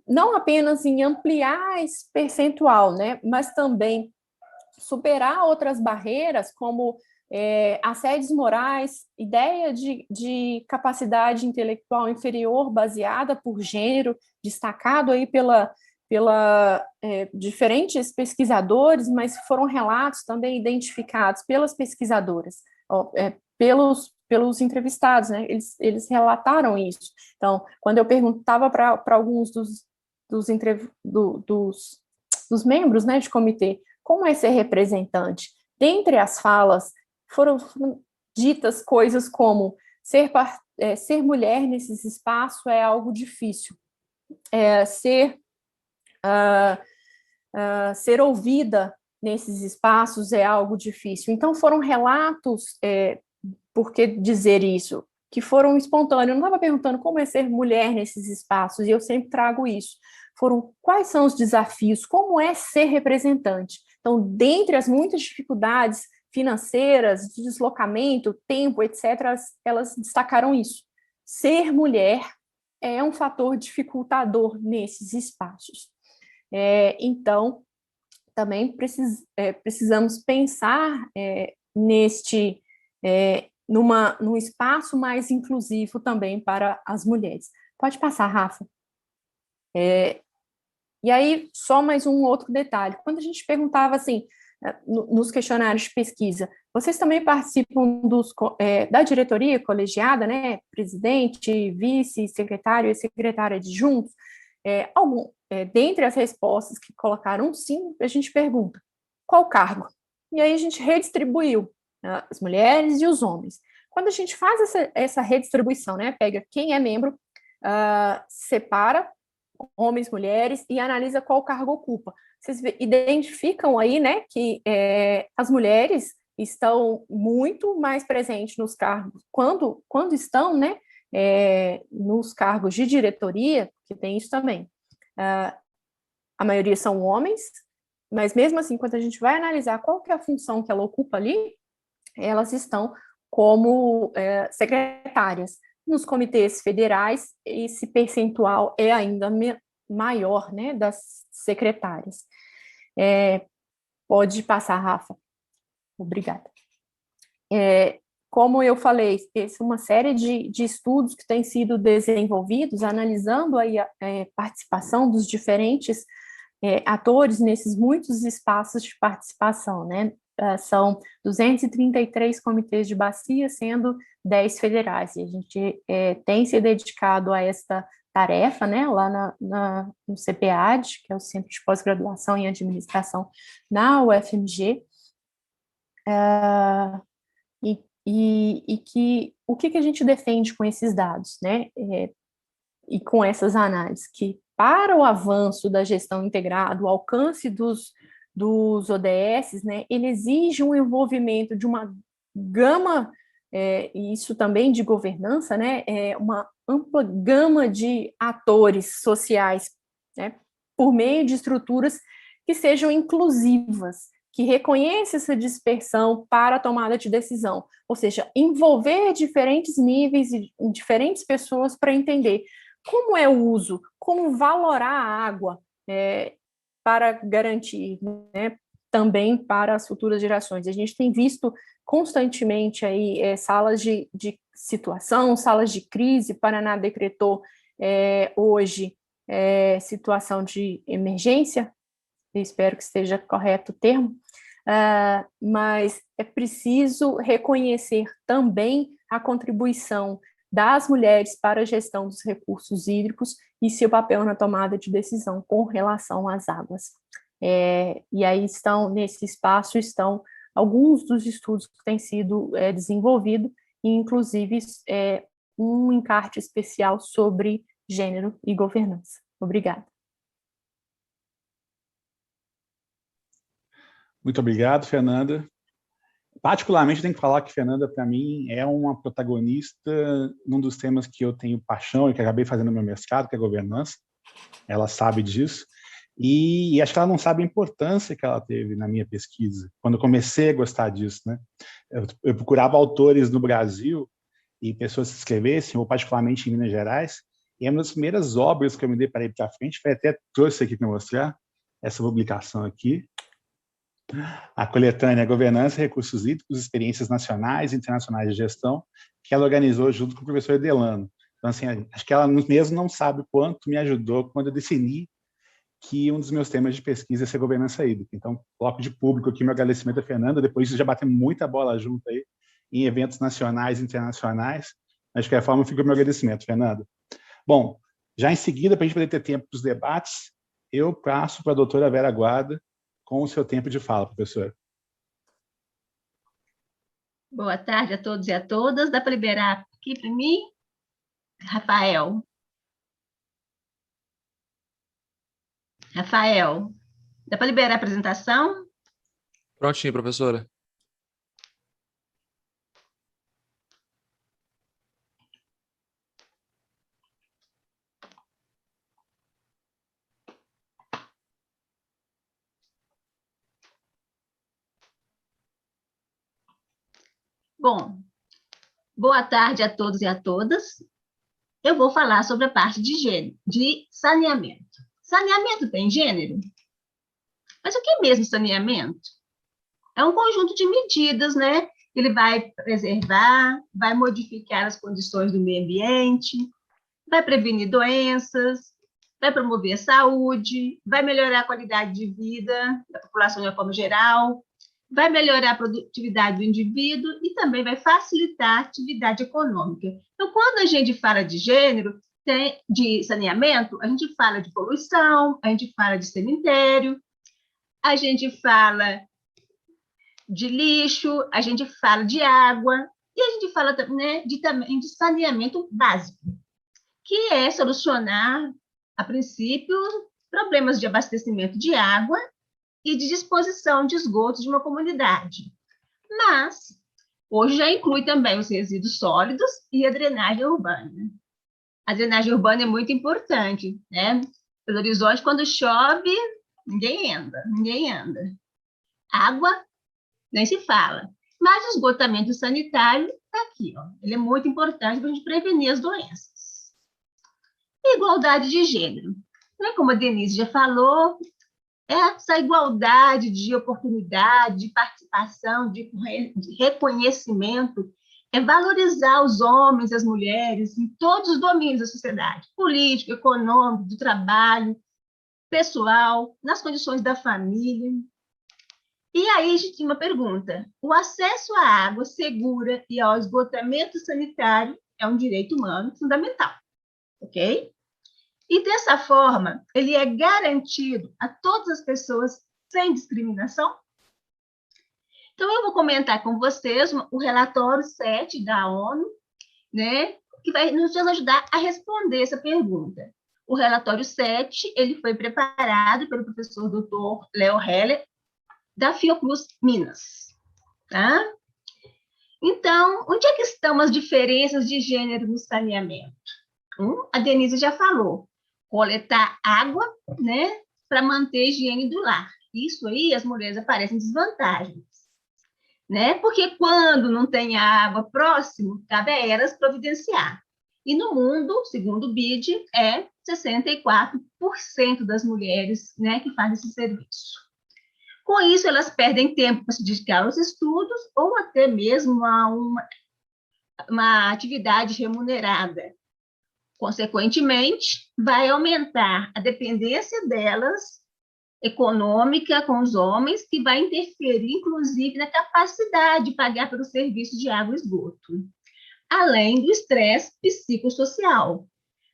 Speaker 5: não apenas em ampliar esse percentual, né, mas também superar outras barreiras, como assédios morais, ideia de capacidade intelectual inferior baseada por gênero, destacado aí pela diferentes pesquisadores, mas foram relatos também identificados pelas pesquisadoras, pelos entrevistados, né? Eles relataram isso. Então, quando eu perguntava para alguns dos membros, né, de comitê, como é ser representante, dentre as falas foram ditas coisas como ser mulher nesses espaços é algo difícil, ser ouvida nesses espaços é algo difícil. Então, foram relatos, por que dizer isso, que foram espontâneos. Eu não estava perguntando como é ser mulher nesses espaços, e eu sempre trago isso. Foram quais são os desafios, como é ser representante. Então, dentre as muitas dificuldades financeiras, de deslocamento, tempo, etc., elas destacaram isso. Ser mulher é um fator dificultador nesses espaços. Então, também precisamos pensar num espaço mais inclusivo também para as mulheres. Pode passar, Rafa. E aí, só mais um outro detalhe. Quando a gente perguntava, assim, nos questionários de pesquisa, vocês também participam da diretoria colegiada, né? Presidente, vice, secretário e secretária adjuntos? Dentre as respostas que colocaram sim, a gente pergunta, qual cargo? E aí a gente redistribuiu as mulheres e os homens. Quando a gente faz essa redistribuição, né? Pega quem é membro, separa homens, mulheres, e analisa qual cargo ocupa. Vocês identificam aí, né, que as mulheres estão muito mais presentes nos cargos, quando estão, né, nos cargos de diretoria, que tem isso também. A maioria são homens, mas mesmo assim, quando a gente vai analisar qual que é a função que ela ocupa ali, elas estão como secretárias. Nos comitês federais, esse percentual é ainda maior, né, das secretárias. Pode passar, Rafa. Obrigada. Como eu falei, essa é uma série de estudos que têm sido desenvolvidos, analisando aí a participação dos diferentes atores nesses muitos espaços de participação, né? São 233 comitês de bacia, sendo 10 federais, e a gente tem se dedicado a esta tarefa, né, lá no CPAD, que é o Centro de Pós-Graduação em Administração na UFMG, o que a gente defende com esses dados, né, e com essas análises, que para o avanço da gestão integrada, o alcance dos ODS, né, ele exige um envolvimento de uma gama, e isso também de governança, né, uma ampla gama de atores sociais, né, por meio de estruturas que sejam inclusivas, que reconheçam essa dispersão para a tomada de decisão, ou seja, envolver diferentes níveis e diferentes pessoas para entender como é o uso, como valorar a água, para garantir, né, também para as futuras gerações. A gente tem visto constantemente aí salas de situação, salas de crise. Paraná decretou hoje situação de emergência, eu espero que esteja correto o termo, mas é preciso reconhecer também a contribuição das mulheres para a gestão dos recursos hídricos e seu papel na tomada de decisão com relação às águas. E aí nesse espaço estão alguns dos estudos que têm sido desenvolvidos, e inclusive um encarte especial sobre gênero e governança. Obrigada.
Speaker 4: Muito obrigado, Fernanda. Particularmente, eu tenho que falar que Fernanda, para mim, é uma protagonista num dos temas que eu tenho paixão e que acabei fazendo no meu mestrado, que é governança. Ela sabe disso. E acho que ela não sabe a importância que ela teve na minha pesquisa, quando eu comecei a gostar disso, né? Eu procurava autores no Brasil e pessoas que escrevessem, ou particularmente em Minas Gerais, e uma das primeiras obras que eu me dei para ir para frente foi até trouxe aqui para mostrar, essa publicação aqui, a coletânea Governança, Recursos Hídricos, Experiências Nacionais e Internacionais de Gestão, que ela organizou junto com o professor Delano. Então, assim, acho que ela mesmo não sabe o quanto me ajudou quando eu decidi que um dos meus temas de pesquisa é ser governança hídrica. Então, coloco de público aqui meu agradecimento a Fernanda, depois disso já batemos muita bola junto aí, em eventos nacionais e internacionais. Mas, de qualquer forma, fica o meu agradecimento, Fernanda. Bom, já em seguida, para a gente poder ter tempo para os debates, eu passo para a doutora Vera Guarda, com o seu tempo de fala, professora.
Speaker 2: Boa tarde a todos e a todas. Dá para liberar aqui para mim? Rafael, dá para liberar a apresentação?
Speaker 1: Prontinho, professora.
Speaker 2: Bom, boa tarde a todos e a todas. Eu vou falar sobre a parte de gênero, de saneamento. Saneamento tem gênero? Mas o que é mesmo saneamento? É um conjunto de medidas, né? Ele vai preservar, vai modificar as condições do meio ambiente,
Speaker 6: vai prevenir doenças, vai promover a saúde, vai melhorar a qualidade de vida da população de uma forma geral, vai melhorar a produtividade do indivíduo e também vai facilitar a atividade econômica. Então, quando a gente fala de gênero, de saneamento, a gente fala de poluição, a gente fala de cemitério, a gente fala de lixo, a gente fala de água, e a gente fala, né, também de saneamento básico, que é solucionar, a princípio, problemas de abastecimento de água e de disposição de esgotos de uma comunidade. Mas, hoje já inclui também os resíduos sólidos e a drenagem urbana. A drenagem urbana é muito importante, né? Belo Horizonte, quando chove, ninguém anda. Água, nem se fala. Mas o esgotamento sanitário está aqui, ó. Ele é muito importante para a gente prevenir as doenças. Igualdade de gênero. Né? Como a Denise já falou, essa igualdade de oportunidade, de participação, de reconhecimento, é valorizar os homens e as mulheres em todos os domínios da sociedade, político, econômico, do trabalho, pessoal, nas condições da família. E aí a gente tem uma pergunta: o acesso à água segura e ao esgotamento sanitário é um direito humano fundamental, ok? E dessa forma, ele é garantido a todas as pessoas sem discriminação? Então, eu vou comentar com vocês o relatório 7 da ONU, né, que vai nos ajudar a responder essa pergunta. O relatório 7, ele foi preparado pelo professor Dr. Léo Heller, da Fiocruz, Minas. Tá? Então, onde é que estão as diferenças de gênero no saneamento? A Denise já falou, coletar água, né, para manter a higiene do lar. Isso aí, as mulheres aparecem em desvantagens, né? Porque quando não tem água próximo, cabe a elas providenciar. E no mundo, segundo o BID, é 64% das mulheres, né, que fazem esse serviço. Com isso, elas perdem tempo para se dedicar aos estudos ou até mesmo a uma atividade remunerada. Consequentemente, vai aumentar a dependência delas econômica com os homens, que vai interferir, inclusive, na capacidade de pagar pelo serviço de água e esgoto, além do estresse psicossocial,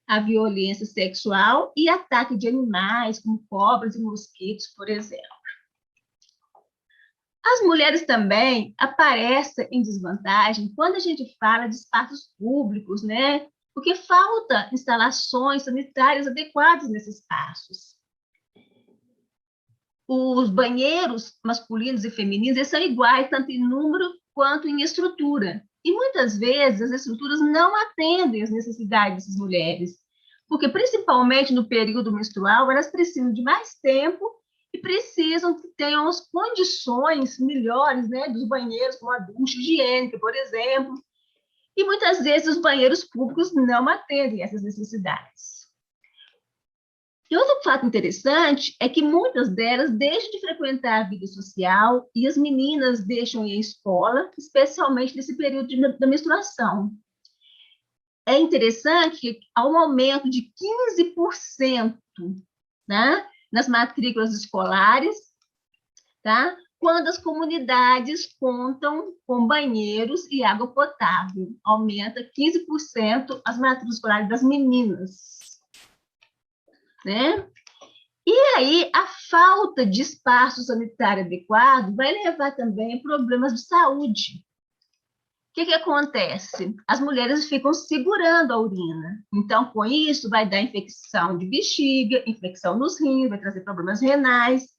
Speaker 6: a violência sexual e ataque de animais, como cobras e mosquitos, por exemplo. As mulheres também aparecem em desvantagem quando a gente fala de espaços públicos, né? Porque falta instalações sanitárias adequadas nesses espaços. Os banheiros masculinos e femininos, eles são iguais, tanto em número quanto em estrutura. E muitas vezes as estruturas não atendem às necessidades dessas mulheres, porque principalmente no período menstrual, elas precisam de mais tempo e precisam que tenham as condições melhores, né, dos banheiros, como a ducha higiênica, por exemplo. E muitas vezes os banheiros públicos não atendem essas necessidades. E outro fato interessante é que muitas delas deixam de frequentar a vida social e as meninas deixam ir à escola, especialmente nesse período da menstruação. É interessante que há um aumento de 15%, né, nas matrículas escolares, tá? Quando as comunidades contam com banheiros e água potável. Aumenta 15% as matrículas escolares das meninas. Né? E aí, a falta de espaço sanitário adequado vai levar também a problemas de saúde. O que acontece? As mulheres ficam segurando a urina. Então, com isso, vai dar infecção de bexiga, infecção nos rins, vai trazer problemas renais,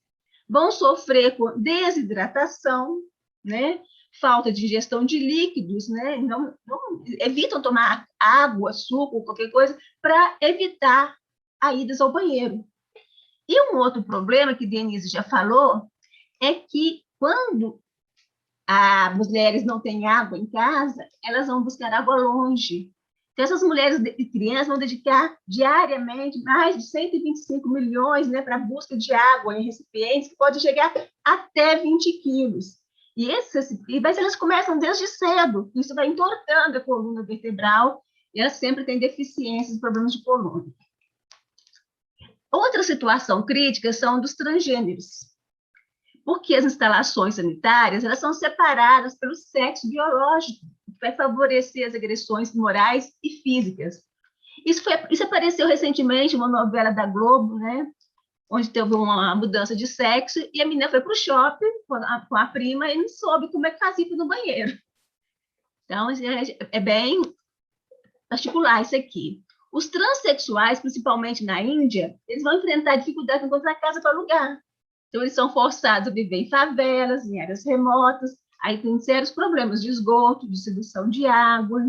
Speaker 6: vão sofrer com desidratação, né? Falta de ingestão de líquidos, né? Não evitam tomar água, suco, qualquer coisa, para evitar a idas ao banheiro. E um outro problema que Denise já falou é que quando as mulheres não têm água em casa, elas vão buscar água longe. Então, essas mulheres e crianças vão dedicar diariamente mais de 125 milhões, né, para a busca de água em recipientes, que pode chegar até 20 quilos. E esses recipientes, elas começam desde cedo, isso vai entortando a coluna vertebral e elas sempre têm deficiências e problemas de coluna. Outra situação crítica são dos transgêneros, porque as instalações sanitárias elas são separadas pelo sexo biológico, que vai favorecer as agressões morais e físicas. Isso apareceu recentemente em uma novela da Globo, né, onde teve uma mudança de sexo, e a menina foi para o shopping com a prima e não soube como é que fazia no banheiro. Então, é bem particular isso aqui. Os transexuais, principalmente na Índia, eles vão enfrentar dificuldade em encontrar casa para alugar. Então, eles são forçados a viver em favelas, em áreas remotas, aí tem sérios problemas de esgoto, distribuição de água.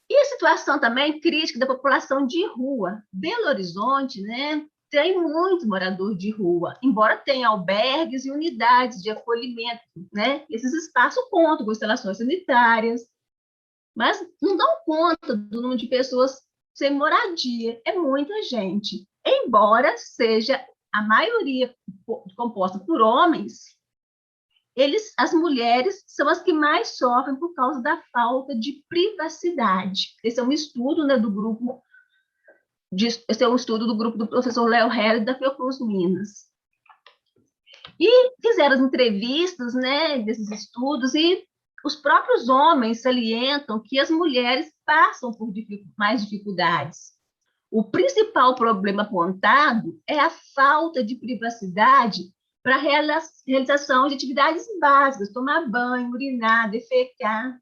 Speaker 6: E a situação também crítica da população de rua. Belo Horizonte, né, tem muito morador de rua, embora tenha albergues e unidades de acolhimento, né? Esses espaços contam com instalações sanitárias, mas não dão conta do número de pessoas sem moradia. É muita gente. Embora seja a maioria composta por homens, as mulheres são as que mais sofrem por causa da falta de privacidade. Esse é um estudo, né, do grupo do professor Léo Heller da Fiocruz Minas. E fizeram as entrevistas, né, desses estudos, e os próprios homens salientam que as mulheres passam por mais dificuldades. O principal problema apontado é a falta de privacidade para a realização de atividades básicas, tomar banho, urinar, defecar.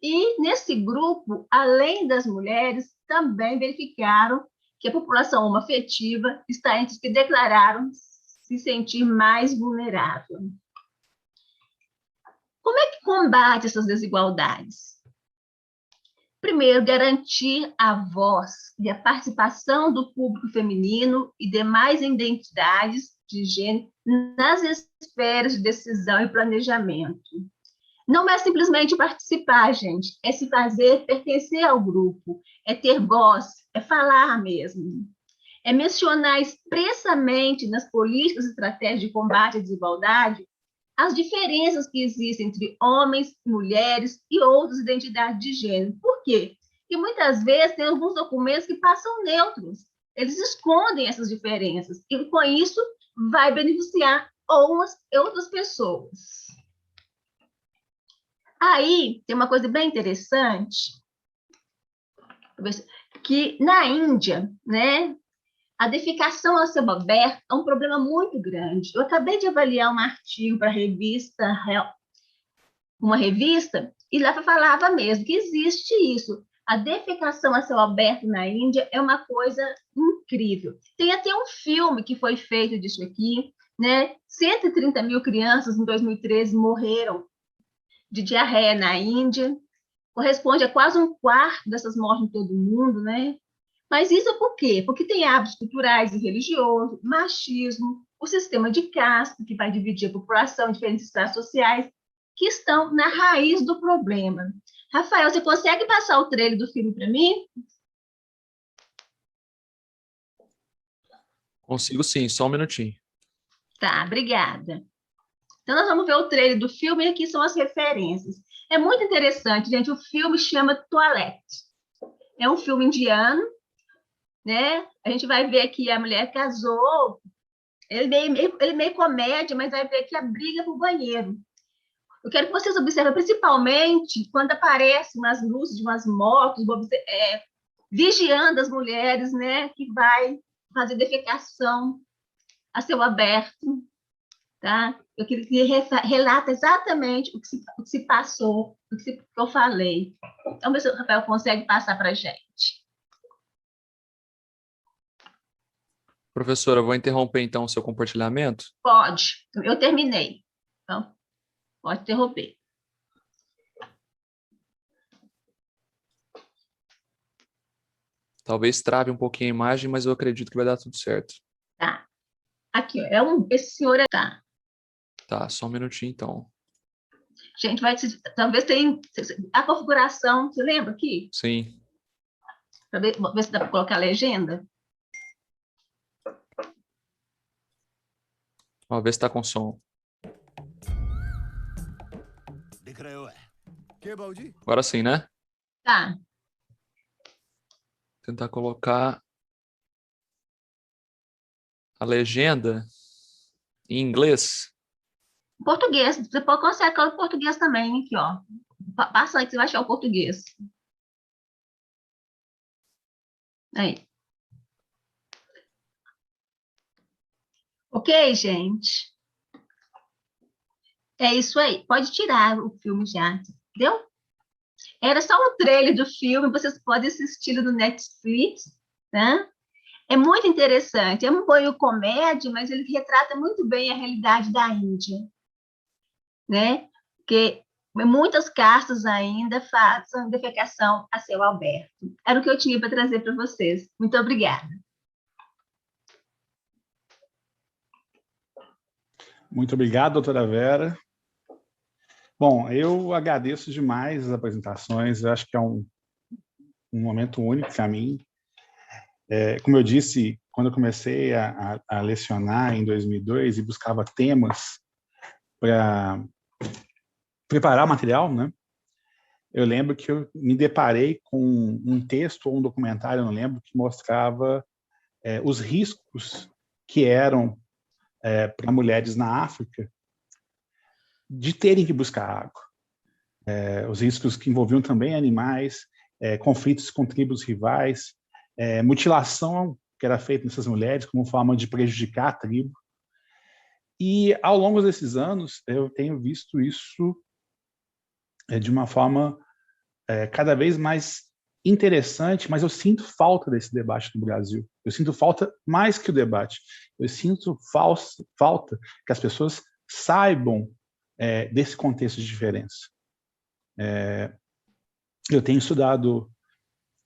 Speaker 6: E, nesse grupo, além das mulheres, também verificaram que a população homoafetiva está entre os que declararam se sentir mais vulnerável. Como é que combate essas desigualdades? Primeiro, garantir a voz e a participação do público feminino e demais identidades de gênero nas esferas de decisão e planejamento. Não é simplesmente participar, gente, é se fazer pertencer ao grupo, é ter voz, é falar mesmo. É mencionar expressamente nas políticas e estratégias de combate à desigualdade as diferenças que existem entre homens, mulheres e outras identidades de gênero. Por quê? Porque muitas vezes tem alguns documentos que passam neutros. Eles escondem essas diferenças e, com isso, vai beneficiar outras pessoas. Aí, tem uma coisa bem interessante, que na Índia, né, a defecação a céu aberto é um problema muito grande. Eu acabei de avaliar um artigo para uma revista, e lá falava mesmo que existe isso. A defecação a céu aberto na Índia é uma coisa incrível. Tem até um filme que foi feito disso aqui, né? 130 mil crianças em 2013 morreram de diarreia na Índia. Corresponde a quase um quarto dessas mortes em todo o mundo, né? Mas isso é por quê? Porque tem hábitos culturais e religiosos, machismo, o sistema de casta, que vai dividir a população em diferentes estratos sociais, que estão na raiz do problema. Rafael, você consegue passar o trailer do filme para mim?
Speaker 1: Consigo sim, só um minutinho.
Speaker 6: Tá, obrigada. Então, nós vamos ver o trailer do filme e aqui são as referências. É muito interessante, gente. O filme chama Toilette. É um filme indiano, né? A gente vai ver aqui a mulher casou. Ele é meio comédia, mas vai ver aqui a briga por banheiro. Eu quero que vocês observem, principalmente, quando aparecem umas luzes de umas motos, vigiando as mulheres, né? Que vai fazer defecação a céu aberto. Tá? Eu queria que relata exatamente o que se passou, o que eu falei. Então, ver se o Rafael consegue passar para a gente.
Speaker 1: Professora, eu vou interromper então o seu compartilhamento?
Speaker 6: Pode, eu terminei. Então, pode interromper.
Speaker 1: Talvez trave um pouquinho a imagem, mas eu acredito que vai dar tudo certo.
Speaker 6: Tá. Aqui, ó, esse senhor é... Tá.
Speaker 1: Tá, só um minutinho então.
Speaker 6: Gente, talvez tenha a configuração, você lembra aqui?
Speaker 1: Sim.
Speaker 6: Para ver se dá para colocar a legenda.
Speaker 1: Vamos ver se está com som. Agora sim, né?
Speaker 6: Tá.
Speaker 1: Tentar colocar a legenda em inglês.
Speaker 6: Português, você pode conseguir o português também, aqui, ó. Passa aí que você vai achar o português. Aí. Ok, gente? É isso aí. Pode tirar o filme já, entendeu? Era só um trailer do filme, vocês podem assistir no Netflix, né? É muito interessante. É um banho comédia, mas ele retrata muito bem a realidade da Índia, né? Porque muitas castas ainda fazem defecação a céu aberto. Era o que eu tinha para trazer para vocês. Muito obrigada.
Speaker 4: Muito obrigado, doutora Vera. Bom, eu agradeço demais as apresentações, eu acho que é um momento único para mim. Como eu disse, quando eu comecei a lecionar em 2002 e buscava temas para preparar o material, né? Eu lembro que eu me deparei com um texto ou um documentário, eu não lembro, que mostrava os riscos que eram para mulheres na África de terem que buscar água. Os riscos que envolviam também animais, conflitos com tribos rivais, mutilação que era feita nessas mulheres como forma de prejudicar a tribo. E, ao longo desses anos, eu tenho visto isso de uma forma cada vez mais interessante, mas eu sinto falta desse debate no Brasil. Eu sinto falta mais que o debate. Eu sinto falta que as pessoas saibam desse contexto de diferença. Eu tenho estudado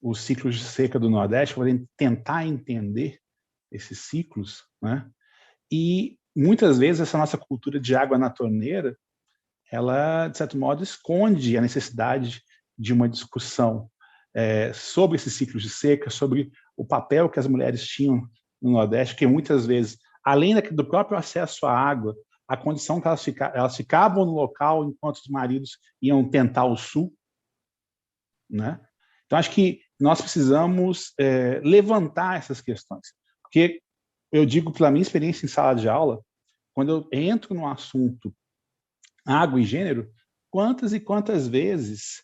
Speaker 4: os ciclos de seca do Nordeste para tentar entender esses ciclos, né? E muitas vezes essa nossa cultura de água na torneira, ela, de certo modo, esconde a necessidade de uma discussão sobre esses ciclos de seca, sobre o papel que as mulheres tinham no Nordeste, que muitas vezes, além do próprio acesso à água, a condição que elas ficavam no local enquanto os maridos iam tentar o sul, né? Então, acho que nós precisamos levantar essas questões, porque eu digo pela minha experiência em sala de aula, quando eu entro no assunto água e gênero, quantas e quantas vezes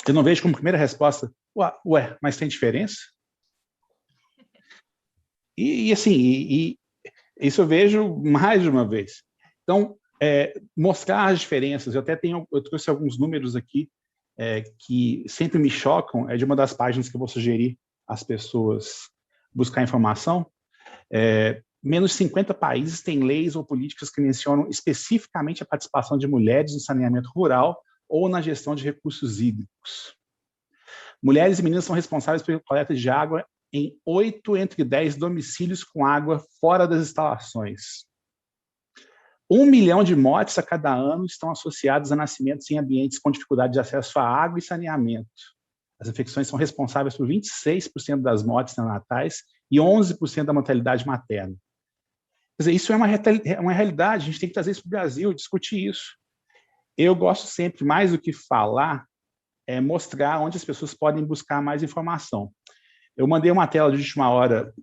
Speaker 4: eu não vejo como primeira resposta, ué, mas tem diferença? E assim, isso eu vejo mais de uma vez. Então, mostrar as diferenças, eu trouxe alguns números aqui que sempre me chocam, de uma das páginas que eu vou sugerir às pessoas buscar informação. Menos de 50 países têm leis ou políticas que mencionam especificamente a participação de mulheres no saneamento rural ou na gestão de recursos hídricos. Mulheres e meninas são responsáveis pela coleta de água em 8 entre 10 domicílios com água fora das instalações. 1 milhão de mortes a cada ano estão associadas a nascimentos em ambientes com dificuldade de acesso à água e saneamento. As infecções são responsáveis por 26% das mortes neonatais e 11% da mortalidade materna. Quer dizer, isso é uma realidade, a gente tem que trazer isso para o Brasil, discutir isso. Eu gosto sempre, mais do que falar, mostrar onde as pessoas podem buscar mais informação. Eu mandei uma tela de última hora.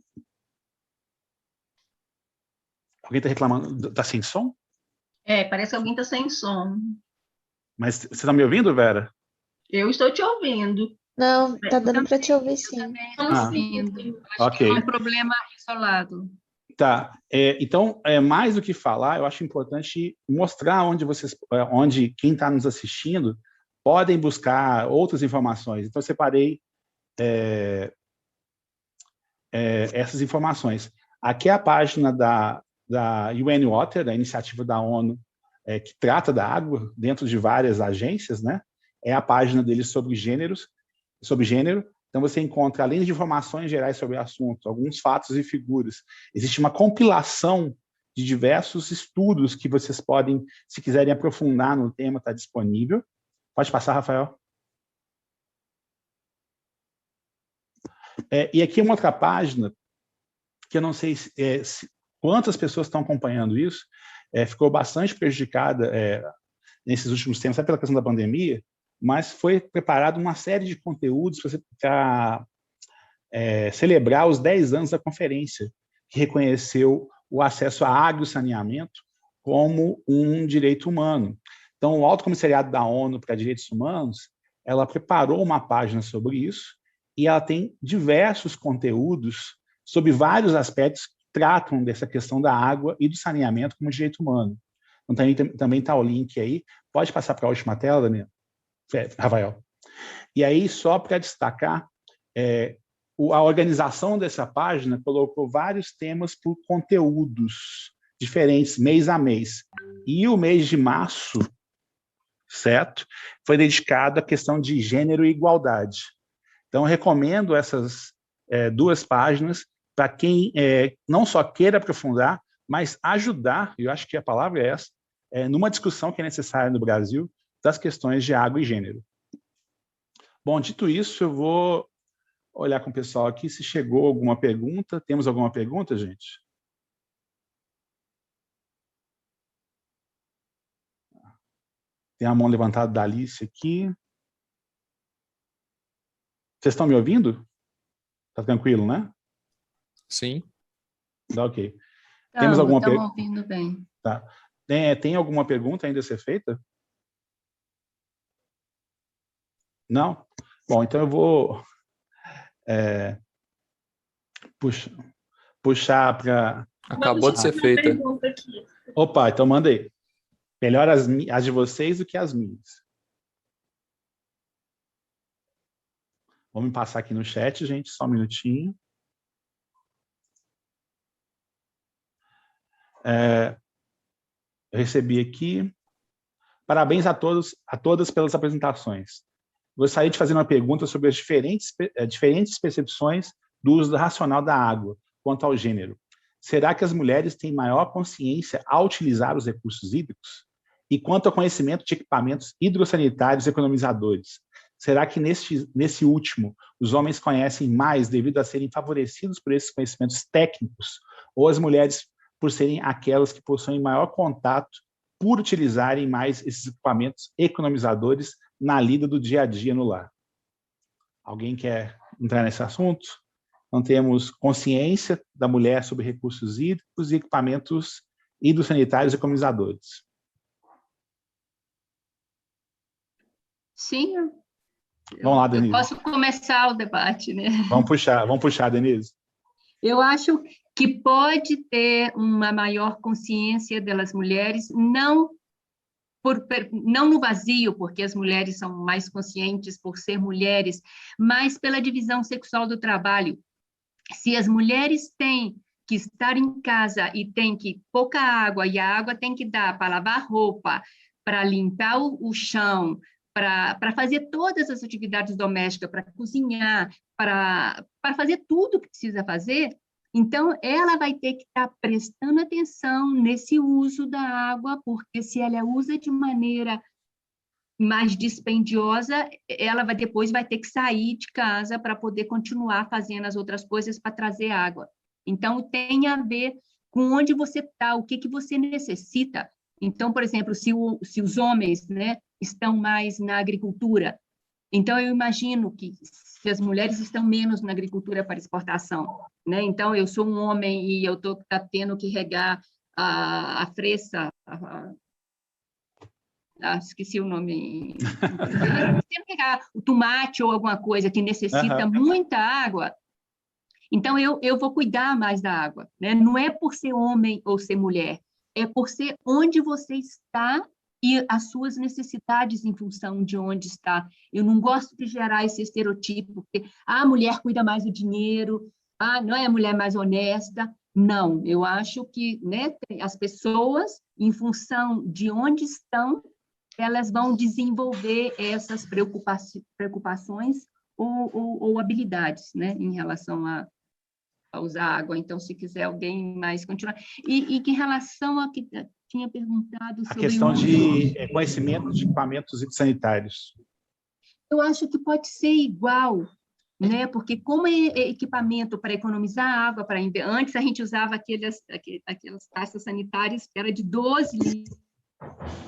Speaker 4: Alguém está reclamando? Está sem som?
Speaker 6: Parece que alguém está sem som.
Speaker 4: Mas você está me ouvindo, Vera?
Speaker 6: Eu estou te ouvindo.
Speaker 5: Não, está dando para te ouvir, sim.
Speaker 2: Estamos ouvindo. Acho
Speaker 4: ok.
Speaker 2: que é um problema isolado.
Speaker 4: Tá. Então, mais do que falar, eu acho importante mostrar onde quem está nos assistindo podem buscar outras informações. Então, eu separei essas informações. Aqui é a página da UN Water, da iniciativa da ONU, que trata da água dentro de várias agências, né? É a página deles sobre gênero. Então, você encontra, além de informações gerais sobre o assunto, alguns fatos e figuras. Existe uma compilação de diversos estudos que vocês podem, se quiserem aprofundar no tema, está disponível. Pode passar, Rafael. E aqui é uma outra página, que eu não sei quantas pessoas estão acompanhando isso, ficou bastante prejudicada nesses últimos tempos, até pela questão da pandemia, mas foi preparado uma série de conteúdos para celebrar os 10 anos da conferência, que reconheceu o acesso à água e saneamento como um direito humano. Então, o Alto Comissariado da ONU para Direitos Humanos, ela preparou uma página sobre isso e ela tem diversos conteúdos sobre vários aspectos que tratam dessa questão da água e do saneamento como direito humano. Então, também está o link aí. Pode passar para a última tela, Daniel? Rafael. E aí, só para destacar, a organização dessa página colocou vários temas por conteúdos diferentes, mês a mês. E o mês de março, certo? Foi dedicado à questão de gênero e igualdade. Então, eu recomendo essas 2 páginas para quem não só queira aprofundar, mas ajudar, eu acho que a palavra é essa, numa discussão que é necessária no Brasil das questões de água e gênero. Bom, dito isso, eu vou olhar com o pessoal aqui se chegou alguma pergunta. Temos alguma pergunta, gente? Tem a mão levantada da Alice aqui. Vocês estão me ouvindo? Tá tranquilo, né?
Speaker 1: Sim.
Speaker 4: Tá, ok. Temos alguma pergunta?
Speaker 2: Estamos ouvindo bem.
Speaker 4: Tá. Tem alguma pergunta ainda a ser feita? Não? Bom, então eu vou puxar para...
Speaker 1: Acabou de ser feita.
Speaker 4: Opa, então manda aí. Melhor as de vocês do que as minhas. Vamos passar aqui no chat, gente, só um minutinho. Eu recebi aqui. Parabéns a todas pelas apresentações. Gostaria de fazer uma pergunta sobre as diferentes percepções do uso racional da água quanto ao gênero. Será que as mulheres têm maior consciência ao utilizar os recursos hídricos? E quanto ao conhecimento de equipamentos hidrossanitários economizadores, será que nesse último os homens conhecem mais devido a serem favorecidos por esses conhecimentos técnicos, ou as mulheres por serem aquelas que possuem maior contato por utilizarem mais esses equipamentos economizadores na lida do dia a dia no lar? Alguém quer entrar nesse assunto? Então, temos consciência da mulher sobre recursos hídricos e equipamentos hidrossanitários economizadores.
Speaker 2: Sim,
Speaker 4: Vamos lá, Denise.
Speaker 2: eu posso começar o debate, né?
Speaker 4: Vamos puxar, Denise.
Speaker 2: Eu acho que pode ter uma maior consciência das mulheres, não no vazio, porque as mulheres são mais conscientes por ser mulheres, mas pela divisão sexual do trabalho. Se as mulheres têm que estar em casa e tem que pouca água, e a água tem que dar para lavar roupa, para limpar o chão, para fazer todas as atividades domésticas, para cozinhar, para fazer tudo o que precisa fazer, então ela vai ter que estar prestando atenção nesse uso da água, porque se ela usa de maneira mais dispendiosa, ela depois vai ter que sair de casa para poder continuar fazendo as outras coisas para trazer água. Então, tem a ver com onde você está, o que você necessita. Então, por exemplo, se os homens, né, estão mais na agricultura, então eu imagino que se as mulheres estão menos na agricultura para exportação, né? Então, eu sou um homem e eu estou tendo que regar a fresa, esqueci o nome, tendo que regar o tomate ou alguma coisa que necessita muita água, então eu vou cuidar mais da água, né? Não é por ser homem ou ser mulher, é por ser onde você está e as suas necessidades em função de onde está. Eu não gosto de gerar esse estereotipo, porque a mulher cuida mais do dinheiro, não é a mulher mais honesta. Não, eu acho que, né, as pessoas, em função de onde estão, elas vão desenvolver essas preocupações ou habilidades, né, em relação a usar água. Então, se quiser alguém mais continuar. E em relação a que tinha perguntado sobre...
Speaker 4: A questão de conhecimento de equipamentos sanitários.
Speaker 2: Eu acho que pode ser igual, né? Porque como é equipamento para economizar água, antes a gente usava aquelas taças sanitárias que era de 12 litros,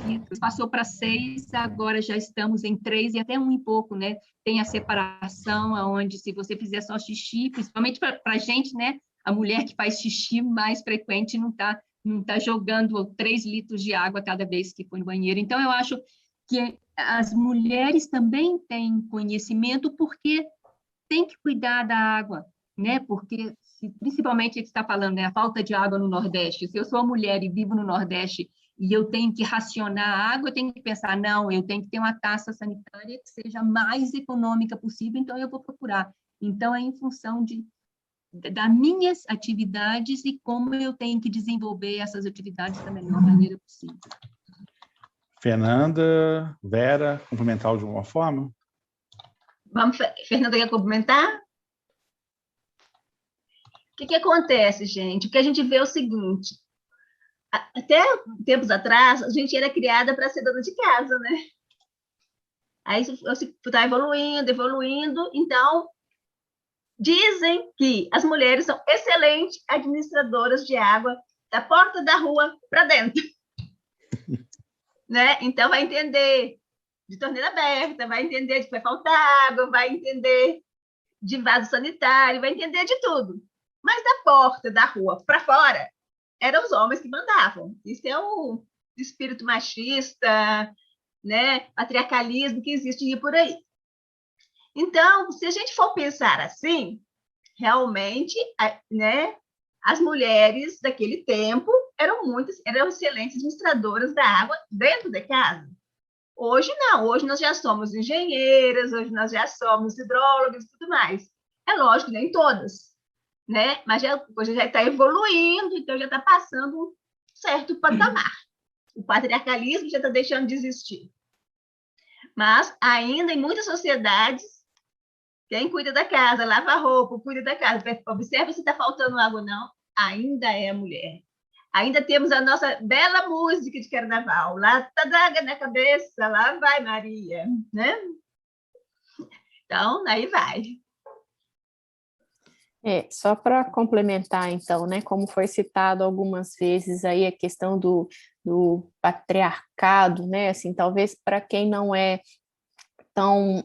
Speaker 2: Isso, passou para 6, agora já estamos em 3 e até 1 e pouco, né? Tem a separação, onde se você fizer só xixi, principalmente para a gente, né? A mulher que faz xixi mais frequente não tá jogando 3 litros de água cada vez que for no banheiro. Então, eu acho que as mulheres também têm conhecimento porque tem que cuidar da água, né? Porque, principalmente, a gente está falando, né? A falta de água no Nordeste. Se eu sou mulher e vivo no Nordeste e eu tenho que racionar a água, eu tenho que pensar, não, eu tenho que ter uma taça sanitária que seja mais econômica possível, então eu vou procurar. Então, é em função das minhas atividades e como eu tenho que desenvolver essas atividades da melhor maneira possível.
Speaker 4: Fernanda, Vera, complementar de alguma forma?
Speaker 6: Fernanda, quer complementar? O que acontece, gente? O que a gente vê é o seguinte, até tempos atrás, a gente era criada para ser dona de casa, né? Aí está evoluindo, então dizem que as mulheres são excelentes administradoras de água da porta da rua para dentro. Né? Então, vai entender de torneira aberta, vai entender de que vai faltar água, vai entender de vaso sanitário, vai entender de tudo. Mas da porta da rua para fora, eram os homens que mandavam. Isso é o espírito machista, né? Patriarcalismo que existe por aí. Então, se a gente for pensar assim, realmente, né, as mulheres daquele tempo eram excelentes administradoras da água dentro de casa. Hoje não, hoje nós já somos engenheiras, hoje nós já somos hidrólogas e tudo mais. É lógico, nem todas, né? Mas a coisa já está evoluindo, então já está passando um certo patamar. O patriarcalismo já está deixando de existir. Mas ainda em muitas sociedades, quem cuida da casa, lava a roupa, cuida da casa, observa se está faltando água ou não, ainda é a mulher. Ainda temos a nossa bela música de carnaval, lá tá d'água na cabeça, lá vai Maria, né? Então, aí vai.
Speaker 5: Só para complementar, então, né, como foi citado algumas vezes aí a questão do patriarcado, né, assim, talvez para quem não é tão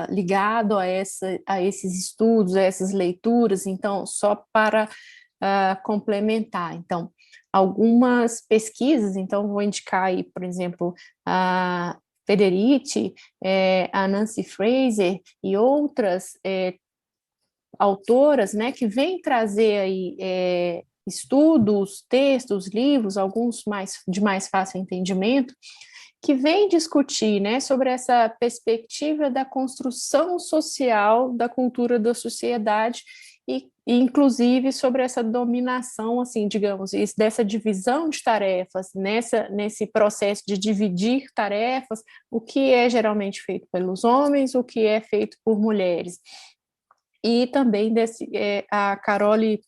Speaker 5: ligado a esses estudos, a essas leituras, então, só para complementar, então, algumas pesquisas, então, vou indicar aí, por exemplo, a Federici, a Nancy Fraser e outras autoras, né, que vêm trazer aí estudos, textos, livros, alguns de mais fácil entendimento, que vêm discutir, né, sobre essa perspectiva da construção social da cultura da sociedade e inclusive sobre essa dominação, assim, digamos, dessa divisão de tarefas, nesse processo de dividir tarefas, o que é geralmente feito pelos homens, o que é feito por mulheres. E também a Carole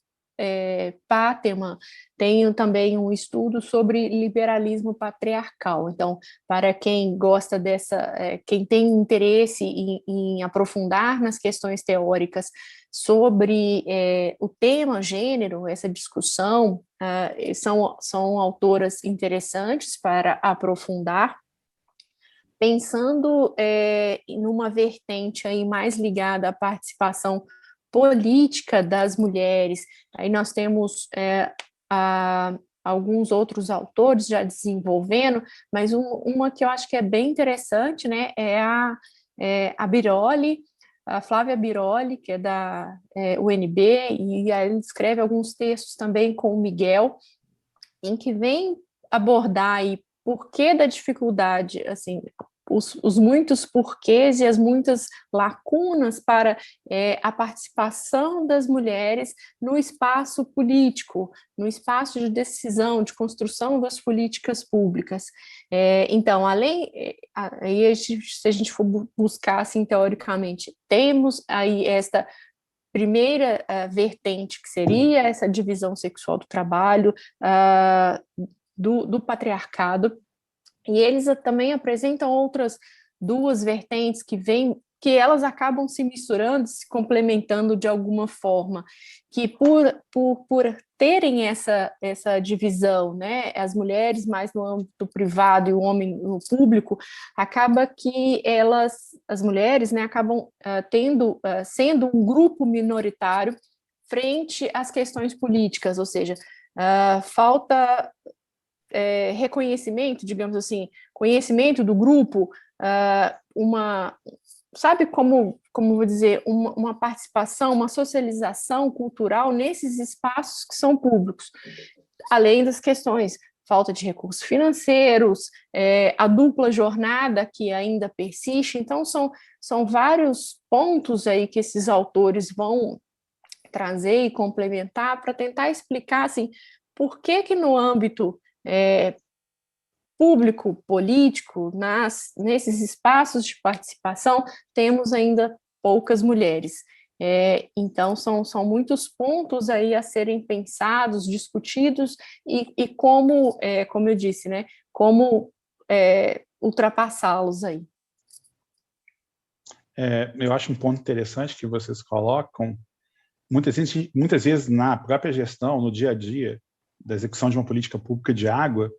Speaker 5: Pateman tem também um estudo sobre liberalismo patriarcal. Então, para quem gosta quem tem interesse em aprofundar nas questões teóricas sobre o tema gênero, essa discussão, são autoras interessantes para aprofundar. Pensando numa vertente aí mais ligada à participação política das mulheres, aí nós temos alguns outros autores já desenvolvendo, mas uma que eu acho que é bem interessante, né, é a Biroli, a Flávia Biroli, que é da UNB, e aí ele escreve alguns textos também com o Miguel, em que vem abordar aí por que da dificuldade, assim, os muitos porquês e as muitas lacunas para a participação das mulheres no espaço político, no espaço de decisão, de construção das políticas públicas. Então, aí, se a gente for buscar, assim, teoricamente, temos aí esta primeira vertente, que seria essa divisão sexual do trabalho, do patriarcado, e eles também apresentam outras duas vertentes que que elas acabam se misturando, se complementando de alguma forma, que por terem essa divisão, né, as mulheres mais no âmbito privado e o homem no público, acaba que as mulheres, né, acabam sendo um grupo minoritário frente às questões políticas, ou seja, falta reconhecimento, digamos assim, conhecimento do grupo, sabe como vou dizer, uma participação, uma socialização cultural nesses espaços que são públicos, além das questões, falta de recursos financeiros, a dupla jornada que ainda persiste. Então, são vários pontos aí que esses autores vão trazer e complementar para tentar explicar, assim, por que no âmbito público, político, nesses espaços de participação, temos ainda poucas mulheres. Então, são muitos pontos aí a serem pensados, discutidos, e como eu disse, né, como ultrapassá-los aí.
Speaker 4: Eu acho um ponto interessante que vocês colocam, muitas vezes na própria gestão, no dia a dia, da execução de uma política pública de água,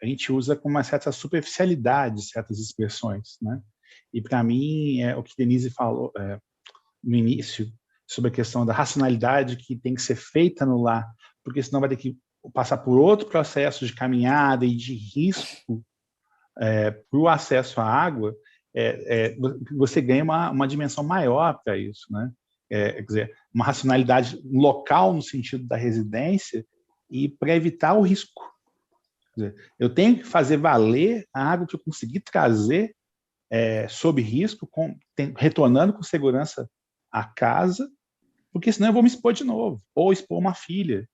Speaker 4: a gente usa com uma certa superficialidade certas expressões, né? E, para mim, o que Denise falou no início, sobre a questão da racionalidade que tem que ser feita no lar, porque senão vai ter que passar por outro processo de caminhada e de risco para o acesso à água, você ganha uma dimensão maior para isso, né? Quer dizer, uma racionalidade local no sentido da residência e para evitar o risco. Quer dizer, eu tenho que fazer valer a água que eu consegui trazer sob risco, retornando com segurança à casa, porque senão eu vou me expor de novo, ou expor uma filha.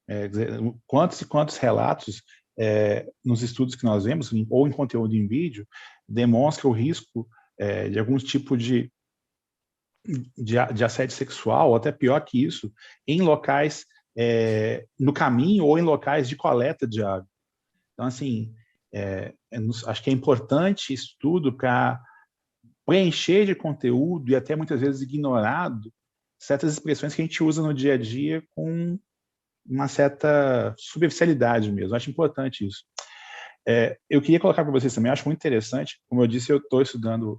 Speaker 4: Quer dizer, quantos e quantos relatos nos estudos que nós vemos, ou em conteúdo em vídeo, demonstra o risco de algum tipo de assédio sexual, ou até pior que isso, em locais no caminho ou em locais de coleta de água. Então, assim, acho que é importante isso tudo para preencher de conteúdo e até muitas vezes ignorado certas expressões que a gente usa no dia a dia com uma certa superficialidade mesmo. Acho importante isso. Eu queria colocar para vocês também, acho muito interessante, como eu disse, eu estou estudando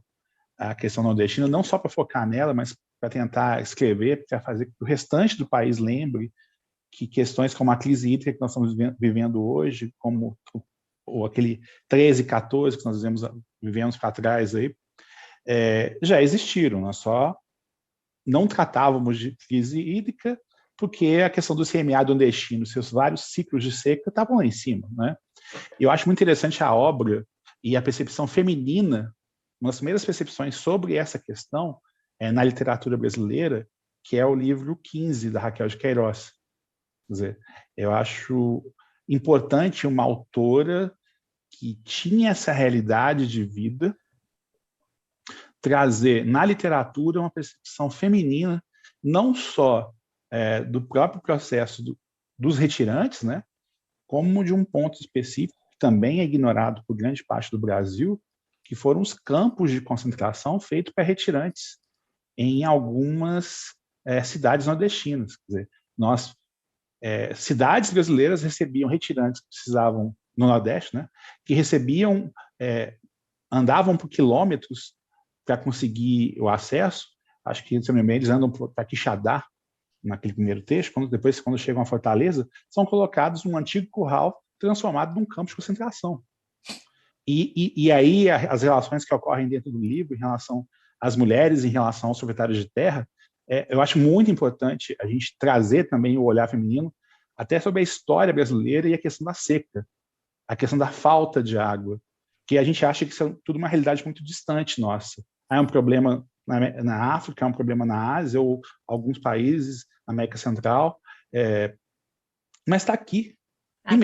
Speaker 4: a questão nordestina, não só para focar nela, mas para tentar escrever, para fazer que o restante do país lembre que questões como a crise hídrica que nós estamos vivendo hoje, como aquele 13, 14 que nós vivemos para trás aí, já existiram, nós só não tratávamos de crise hídrica porque a questão do CMA nordestino, seus vários ciclos de seca estavam lá em cima, né? E eu acho muito interessante a obra e a percepção feminina, uma das primeiras percepções sobre essa questão na literatura brasileira, que é o livro 15, da Raquel de Queiroz. Quer dizer, eu acho importante uma autora que tinha essa realidade de vida trazer na literatura uma percepção feminina, não só do próprio processo dos retirantes, né, como de um ponto específico que também é ignorado por grande parte do Brasil, que foram os campos de concentração feitos para retirantes em algumas cidades nordestinas. Quer dizer, cidades brasileiras recebiam retirantes que precisavam, no Nordeste, né, que recebiam, andavam por quilômetros para conseguir o acesso. Acho que, se eu me lembro, eles andam para Quixadá, naquele primeiro texto, depois, quando chegam à Fortaleza, são colocados num antigo curral transformado num campo de concentração. E aí as relações que ocorrem dentro do livro em relação às mulheres, em relação aos proprietários de terra, eu acho muito importante a gente trazer também o olhar feminino até sobre a história brasileira e a questão da seca, a questão da falta de água, que a gente acha que isso é tudo uma realidade muito distante nossa. É um problema na África, é um problema na Ásia ou alguns países na América Central, mas está aqui. E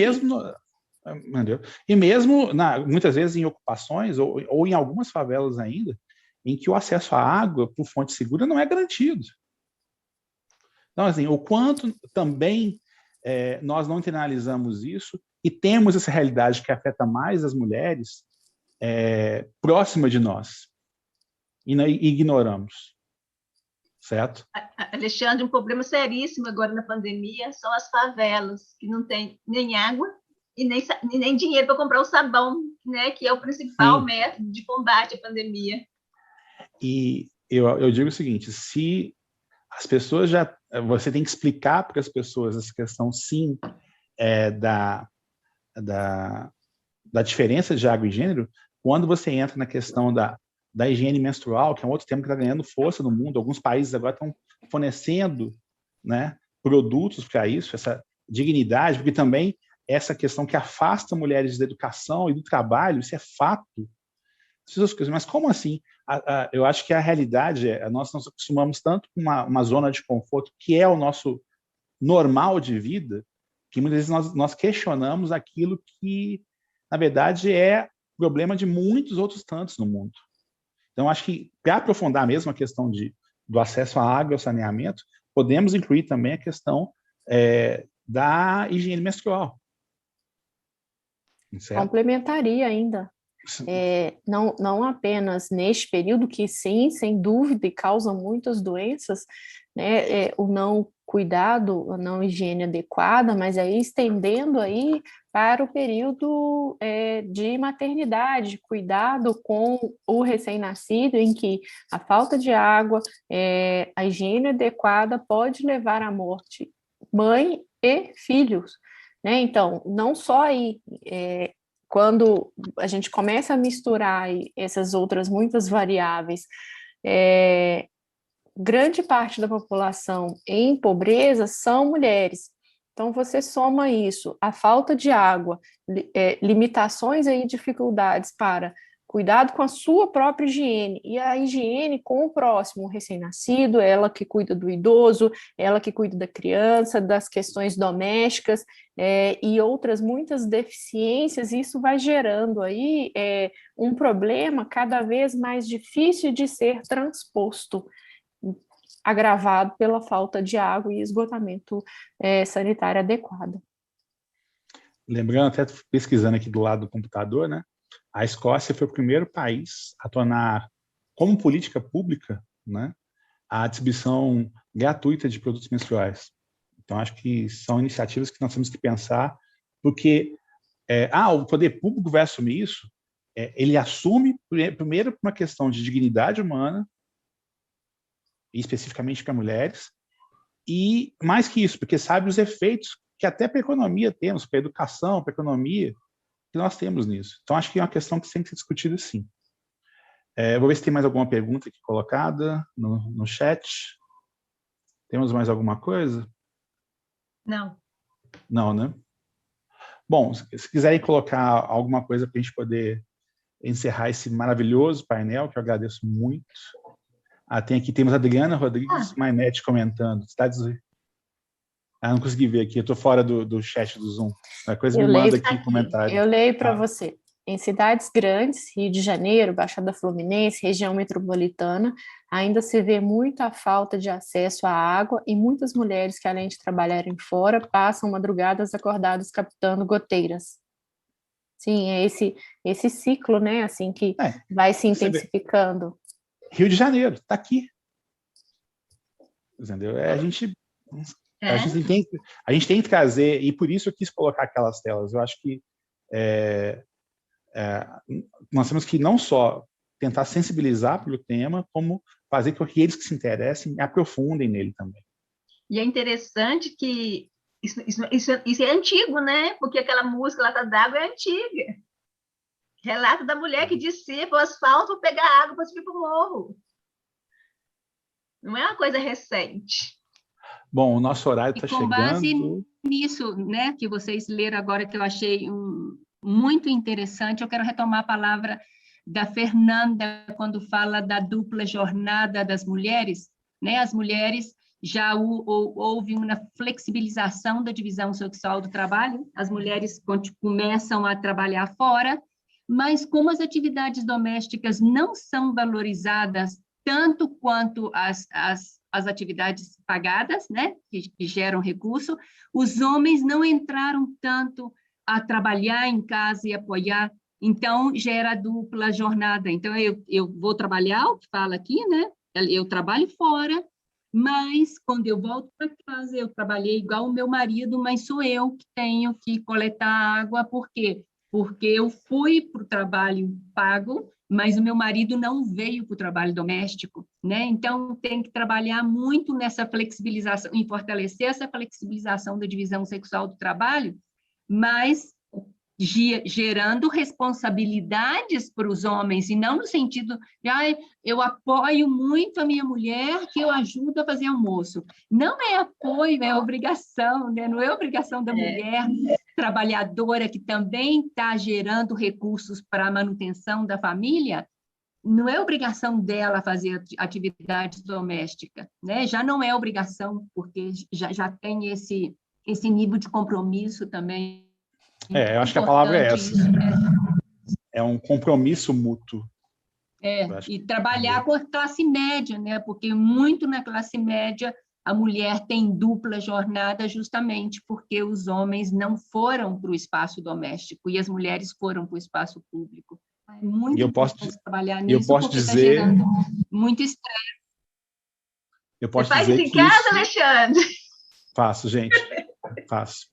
Speaker 4: mesmo muitas vezes em ocupações ou em algumas favelas ainda, em que o acesso à água por fonte segura não é garantido. Então, assim, o quanto também nós não internalizamos isso e temos essa realidade que afeta mais as mulheres próxima de nós. e ignoramos, certo?
Speaker 6: Alexandre, um problema seríssimo agora na pandemia são as favelas, que não tem nem água e nem dinheiro para comprar o sabão, né, que é o principal método de combate à pandemia.
Speaker 4: E eu digo o seguinte, se as pessoas você tem que explicar para as pessoas essa questão, sim, da diferença de água e gênero, quando você entra na questão da higiene menstrual, que é um outro tema que está ganhando força no mundo. Alguns países agora estão fornecendo, né, produtos para isso, essa dignidade, porque também essa questão que afasta mulheres da educação e do trabalho, isso é fato. Mas como assim? Eu acho que a realidade nós nos acostumamos tanto com uma zona de conforto, que é o nosso normal de vida, que muitas vezes nós questionamos aquilo que, na verdade, é problema de muitos outros tantos no mundo. Então, acho que, para aprofundar mesmo a questão do acesso à água e ao saneamento, podemos incluir também a questão da higiene menstrual. Certo?
Speaker 5: Complementaria ainda. Não apenas neste período, que sim, sem dúvida, e causa muitas doenças, né, o não cuidado, a não higiene adequada, mas aí estendendo aí para o período de maternidade, cuidado com o recém-nascido, em que a falta de água, a higiene adequada pode levar à morte mãe e filhos, né? Então, não só aí, quando a gente começa a misturar essas outras muitas variáveis, grande parte da população em pobreza são mulheres. Então, você soma isso, a falta de água, limitações aí, dificuldades para cuidado com a sua própria higiene, e a higiene com o próximo, o recém-nascido, ela que cuida do idoso, ela que cuida da criança, das questões domésticas, e outras muitas deficiências. Isso vai gerando aí um problema cada vez mais difícil de ser transposto, agravado pela falta de água e esgotamento sanitário adequado.
Speaker 4: Lembrando, até pesquisando aqui do lado do computador, né? A Escócia foi o primeiro país a tornar, como política pública, né, a distribuição gratuita de produtos menstruais. Então, acho que são iniciativas que nós temos que pensar, porque o poder público vai assumir isso, ele assume, primeiro, por uma questão de dignidade humana, e especificamente para mulheres, e mais que isso, porque sabe os efeitos que até para a economia temos, para a educação, para a economia, que nós temos nisso. Então, acho que é uma questão que tem que ser discutida, sim. Vou ver se tem mais alguma pergunta aqui colocada no chat. Temos mais alguma coisa?
Speaker 6: Não.
Speaker 4: Não, né? Bom, se quiserem colocar alguma coisa para a gente poder encerrar esse maravilhoso painel, que eu agradeço muito. Temos a Adriana Rodrigues Mainete comentando. Não consegui ver aqui, eu estou fora do chat do Zoom. A coisa me manda aqui comentário.
Speaker 5: Eu leio para você. Em cidades grandes, Rio de Janeiro, Baixada Fluminense, região metropolitana, ainda se vê muita falta de acesso à água, e muitas mulheres que, além de trabalharem fora, passam madrugadas acordadas captando goteiras. Sim, é esse ciclo, né, assim, que vai se intensificando.
Speaker 4: Rio de Janeiro, está aqui. Entendeu? A gente tem que trazer, e por isso eu quis colocar aquelas telas. Eu acho que nós temos que não só tentar sensibilizar pelo tema, como fazer com que eles que se interessem aprofundem nele também.
Speaker 6: E é interessante que isso é antigo, né? Porque aquela música Lata d'Água é antiga. Relato da mulher que dissipa o asfalto para pegar água para subir para o morro. Não é uma coisa recente.
Speaker 4: Bom, o nosso horário está chegando.
Speaker 2: Com base nisso, né, que vocês leram agora, que eu achei muito interessante, eu quero retomar a palavra da Fernanda, quando fala da dupla jornada das mulheres, né? As mulheres, já houve uma flexibilização da divisão sexual do trabalho, as mulheres começam a trabalhar fora, mas como as atividades domésticas não são valorizadas tanto quanto as atividades pagadas, né, que geram recurso, os homens não entraram tanto a trabalhar em casa e apoiar. Então, gera dupla jornada. Então, eu vou trabalhar, o que fala aqui, né? Eu trabalho fora, mas quando eu volto para casa, eu trabalhei igual o meu marido, mas sou eu que tenho que coletar água. Por quê? Porque eu fui para o trabalho pago, mas o meu marido não veio para o trabalho doméstico, né? Então, tem que trabalhar muito nessa flexibilização, em fortalecer essa flexibilização da divisão sexual do trabalho, mas gerando responsabilidades para os homens, e não no sentido de, eu apoio muito a minha mulher, que eu ajudo a fazer almoço. Não é apoio, é obrigação, né? Não é obrigação da mulher trabalhadora que também está gerando recursos para a manutenção da família, não é obrigação dela fazer atividades domésticas, né? Já não é obrigação, porque já tem esse nível de compromisso também.
Speaker 4: Eu acho que a palavra é essa.
Speaker 2: Isso, né?
Speaker 4: É um compromisso mútuo.
Speaker 2: E trabalhar com a classe média, né? Porque muito na classe média a mulher tem dupla jornada justamente porque os homens não foram para o espaço doméstico e as mulheres foram para o espaço público. É muito importante trabalhar nisso, porque está gerando muito estresse.
Speaker 4: Eu posso
Speaker 6: Você faz
Speaker 4: dizer
Speaker 6: isso em casa, Alexandre?
Speaker 4: Faço, gente. Faço.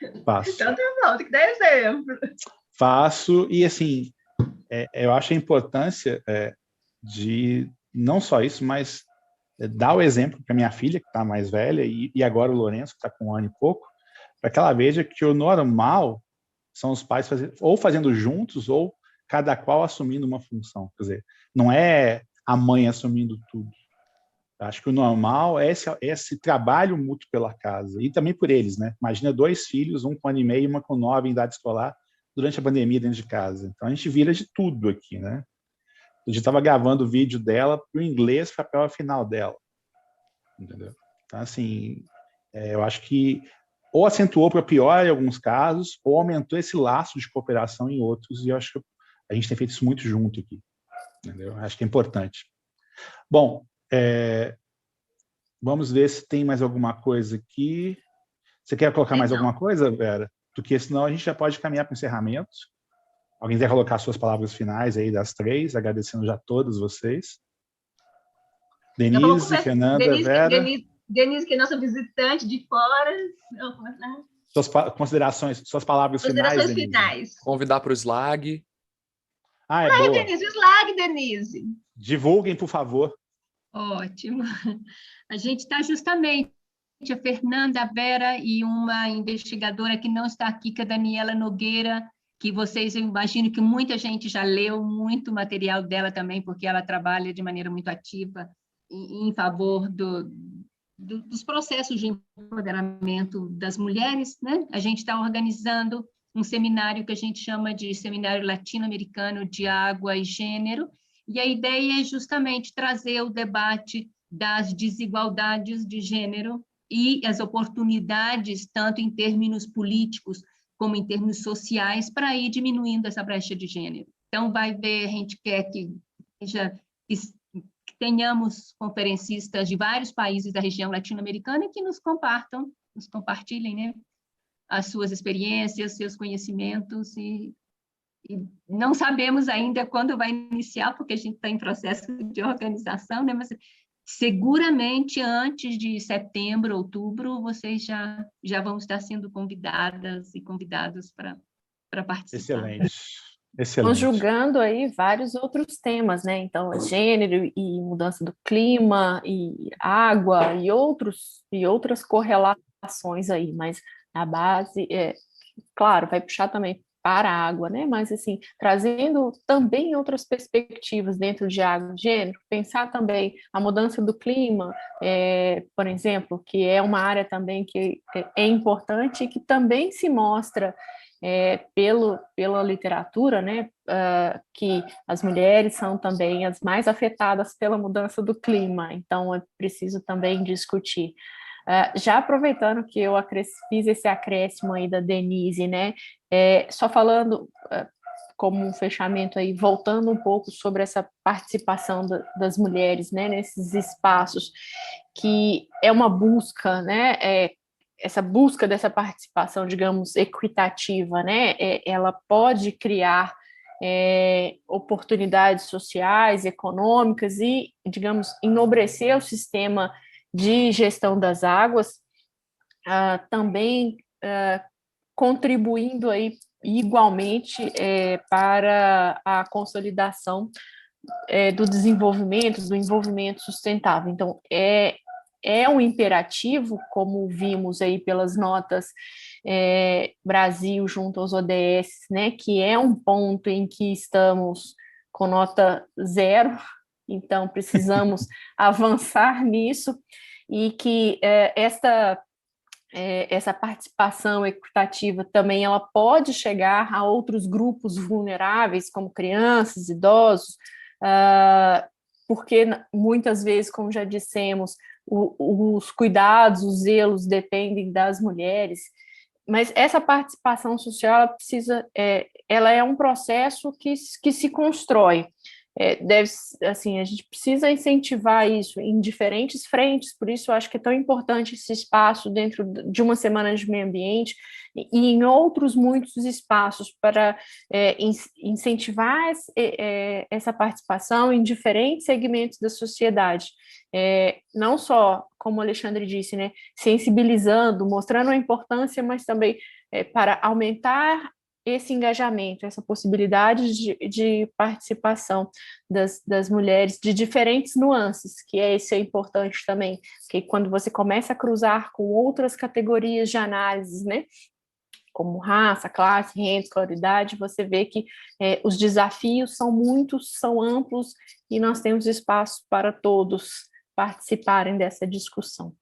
Speaker 6: Então tá bom, tem que dar exemplo.
Speaker 4: Faço, e assim, eu acho a importância de não só isso, mas dar o exemplo para minha filha, que está mais velha, e agora o Lourenço, que está com 1 ano e pouco, para que ela veja que o normal são os pais ou fazendo juntos, ou cada qual assumindo uma função. Quer dizer, não é a mãe assumindo tudo. Acho que o normal é esse trabalho mútuo pela casa, e também por eles, né? Imagina 2 filhos, um com 1 ano e meio e uma com 9 em idade escolar, durante a pandemia dentro de casa. Então, a gente vira de tudo aqui, né? A gente estava gravando o vídeo dela para o inglês, para a prova final dela. Entendeu? Então, assim, eu acho que ou acentuou para pior em alguns casos, ou aumentou esse laço de cooperação em outros, e eu acho que a gente tem feito isso muito junto aqui. Entendeu? Acho que é importante. Bom, vamos ver se tem mais alguma coisa aqui. Você quer colocar mais alguma coisa, Vera? Porque senão a gente já pode caminhar para o encerramento. Alguém quer colocar suas palavras finais aí das 3, agradecendo já a todos vocês. Denise, Fernanda, Vera.
Speaker 6: Denise, que é nossa visitante de fora.
Speaker 4: Suas considerações, suas palavras finais, Denise.
Speaker 6: Finais.
Speaker 1: Convidar para o Slag.
Speaker 4: Boa.
Speaker 6: Denise, o Slag, Denise.
Speaker 4: Divulguem, por favor.
Speaker 2: Ótimo. A gente está justamente, a Fernanda, a Vera e uma investigadora que não está aqui, que é a Daniela Nogueira, que vocês, eu imagino que muita gente já leu muito material dela também, porque ela trabalha de maneira muito ativa em favor dos processos de empoderamento das mulheres, né? A gente está organizando um seminário que a gente chama de Seminário Latino-Americano de Água e Gênero, e a ideia é justamente trazer o debate das desigualdades de gênero e as oportunidades, tanto em termos políticos como em termos sociais, para ir diminuindo essa brecha de gênero. Então, vai ver, a gente quer que tenhamos conferencistas de vários países da região latino-americana que nos compartilhem, né, as suas experiências, seus conhecimentos, e não sabemos ainda quando vai iniciar, porque a gente está em processo de organização, né, mas seguramente antes de setembro, outubro, vocês já vão estar sendo convidadas e convidados para participar.
Speaker 4: Excelente.
Speaker 5: Conjugando aí vários outros temas, né? Então, gênero e mudança do clima, e água, e outras correlações aí, mas a base, claro, vai puxar também para a água, né? Mas, assim, trazendo também outras perspectivas dentro de água e gênero, pensar também a mudança do clima, por exemplo, que é uma área também que é importante e que também se mostra pela literatura, né, que as mulheres são também as mais afetadas pela mudança do clima, então é preciso também discutir. Já aproveitando que eu fiz esse acréscimo aí da Denise, né, só falando como um fechamento aí, voltando um pouco sobre essa participação das mulheres, né, nesses espaços, que é uma busca, né, essa busca dessa participação, digamos, equitativa, né, ela pode criar oportunidades sociais, econômicas e, digamos, enobrecer o sistema de gestão das águas, também contribuindo aí igualmente para a consolidação do desenvolvimento, do envolvimento sustentável. Então, é um imperativo, como vimos aí pelas notas Brasil junto aos ODS, né, que é um ponto em que estamos com nota 0, então precisamos avançar nisso, e que essa participação equitativa também ela pode chegar a outros grupos vulneráveis, como crianças, idosos, porque muitas vezes, como já dissemos, os cuidados, os zelos dependem das mulheres, mas essa participação social ela é um processo que se constrói. Assim, a gente precisa incentivar isso em diferentes frentes, por isso eu acho que é tão importante esse espaço dentro de uma semana de meio ambiente e em outros muitos espaços para incentivar essa participação em diferentes segmentos da sociedade, não só, como o Alexandre disse, né, sensibilizando, mostrando a importância, mas também para aumentar esse engajamento, essa possibilidade de participação das mulheres de diferentes nuances, que isso é importante também, porque quando você começa a cruzar com outras categorias de análise, né, como raça, classe, renda, escolaridade, você vê que os desafios são muitos, são amplos, e nós temos espaço para todos participarem dessa discussão.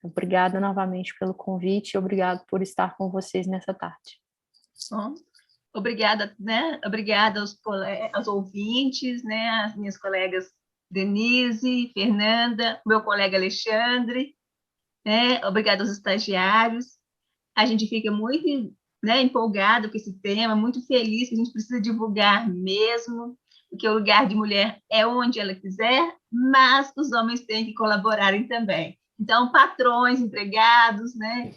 Speaker 5: Obrigada novamente pelo convite e obrigado por estar com vocês nessa tarde.
Speaker 6: Bom. Obrigada, né? Obrigada aos ouvintes, né? As minhas colegas Denise, Fernanda, meu colega Alexandre, né? Obrigada aos estagiários. A gente fica muito, né, empolgado com esse tema, muito feliz, que a gente precisa divulgar mesmo, porque o lugar de mulher é onde ela quiser, mas os homens têm que colaborarem também. Então, patrões, empregados, né?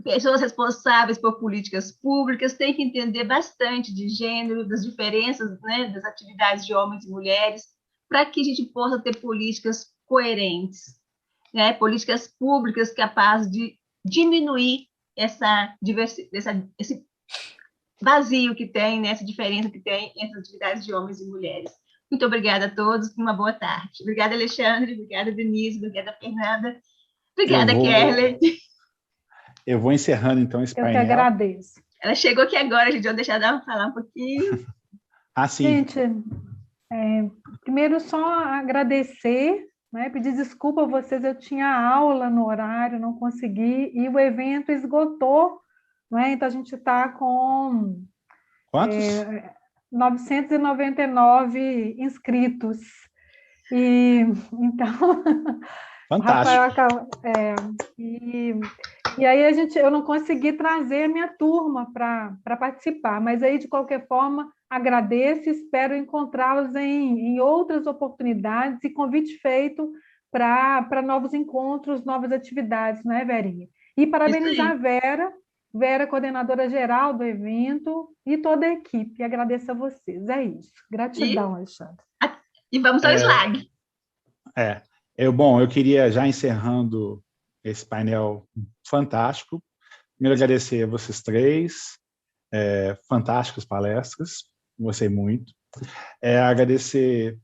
Speaker 6: Pessoas responsáveis por políticas públicas têm que entender bastante de gênero, das diferenças, né, das atividades de homens e mulheres, para que a gente possa ter políticas coerentes, né, políticas públicas capazes de diminuir esse vazio que tem, né, essa diferença que tem entre as atividades de homens e mulheres. Muito obrigada a todos, uma boa tarde. Obrigada, Alexandre, obrigada, Denise, obrigada, Fernanda, obrigada, Kerley.
Speaker 4: Eu vou encerrando, então, esse painel.
Speaker 5: Eu que agradeço.
Speaker 6: Ela chegou aqui agora, gente, vou deixar ela falar um pouquinho.
Speaker 4: Sim.
Speaker 7: Gente, primeiro só agradecer, né, pedir desculpa a vocês, eu tinha aula no horário, não consegui, e o evento esgotou, né, então a gente está com...
Speaker 4: Quantos?
Speaker 7: 999 inscritos. E, então...
Speaker 4: Fantástico.
Speaker 7: Rafael, e aí eu não consegui trazer a minha turma para participar, mas aí, de qualquer forma, agradeço e espero encontrá-los em outras oportunidades, e convite feito para novos encontros, novas atividades, não é, Verinha? E parabenizar a Vera, coordenadora geral do evento, e toda a equipe. Agradeço a vocês. É isso. Gratidão, Alexandre.
Speaker 6: E vamos ao slide.
Speaker 4: Bom, eu queria, já encerrando esse painel fantástico, primeiro agradecer a vocês três, fantásticas palestras, gostei muito. Agradecer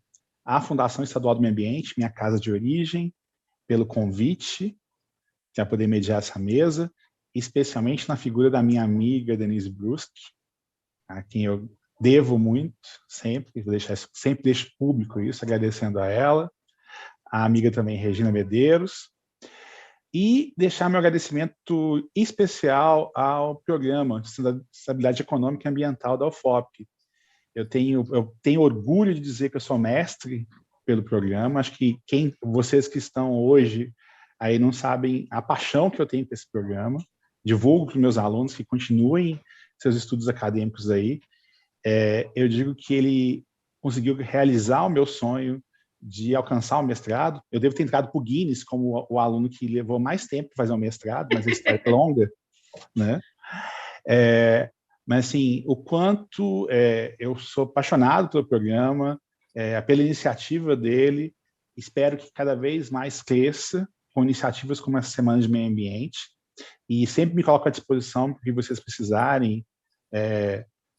Speaker 4: à Fundação Estadual do Meio Ambiente, minha casa de origem, pelo convite, para poder mediar essa mesa, especialmente na figura da minha amiga Denise Bruschi, a quem eu devo muito, sempre deixo público isso, agradecendo a ela, a amiga também Regina Medeiros, e deixar meu agradecimento especial ao Programa de Estabilidade Econômica e Ambiental da UFOP. Eu tenho orgulho de dizer que eu sou mestre pelo programa, acho que vocês que estão hoje aí não sabem a paixão que eu tenho por esse programa, divulgo para os meus alunos que continuem seus estudos acadêmicos aí. Eu digo que ele conseguiu realizar o meu sonho de alcançar o mestrado. Eu devo ter entrado para o Guinness como o aluno que levou mais tempo para fazer o mestrado, mas a história é longa, né? mas assim, o quanto eu sou apaixonado pelo programa, pela iniciativa dele, espero que cada vez mais cresça com iniciativas como essa Semana de Meio Ambiente, e sempre me coloco à disposição para que vocês precisarem,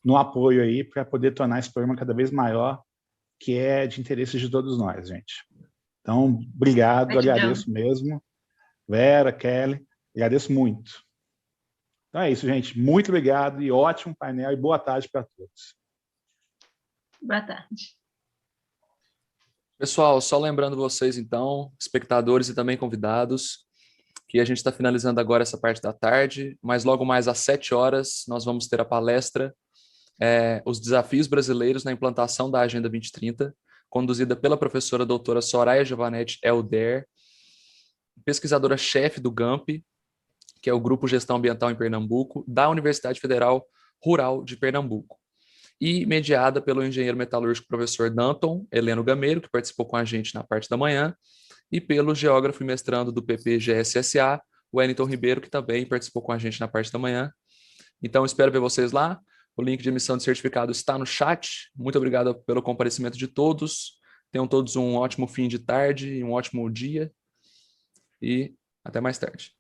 Speaker 4: no apoio aí, para poder tornar esse programa cada vez maior, que é de interesse de todos nós, gente. Então, obrigado, agradeço mesmo. Vera, Kelly, agradeço muito. Então é isso, gente. Muito obrigado e ótimo painel e boa tarde para todos.
Speaker 6: Boa tarde.
Speaker 1: Pessoal, só lembrando vocês, então, espectadores e também convidados, que a gente está finalizando agora essa parte da tarde, mas logo mais às 7 horas nós vamos ter a palestra Os Desafios Brasileiros na Implantação da Agenda 2030, conduzida pela professora doutora Soraya Giovanetti Helder, pesquisadora-chefe do GAMP, que é o Grupo Gestão Ambiental em Pernambuco, da Universidade Federal Rural de Pernambuco, e mediada pelo engenheiro metalúrgico professor Danton Heleno Gameiro, que participou com a gente na parte da manhã, e pelo geógrafo e mestrando do PPGSSA, Wellington Ribeiro, que também participou com a gente na parte da manhã. Então, espero ver vocês lá. O link de emissão de certificado está no chat. Muito obrigado pelo comparecimento de todos. Tenham todos um ótimo fim de tarde e um ótimo dia. E até mais tarde.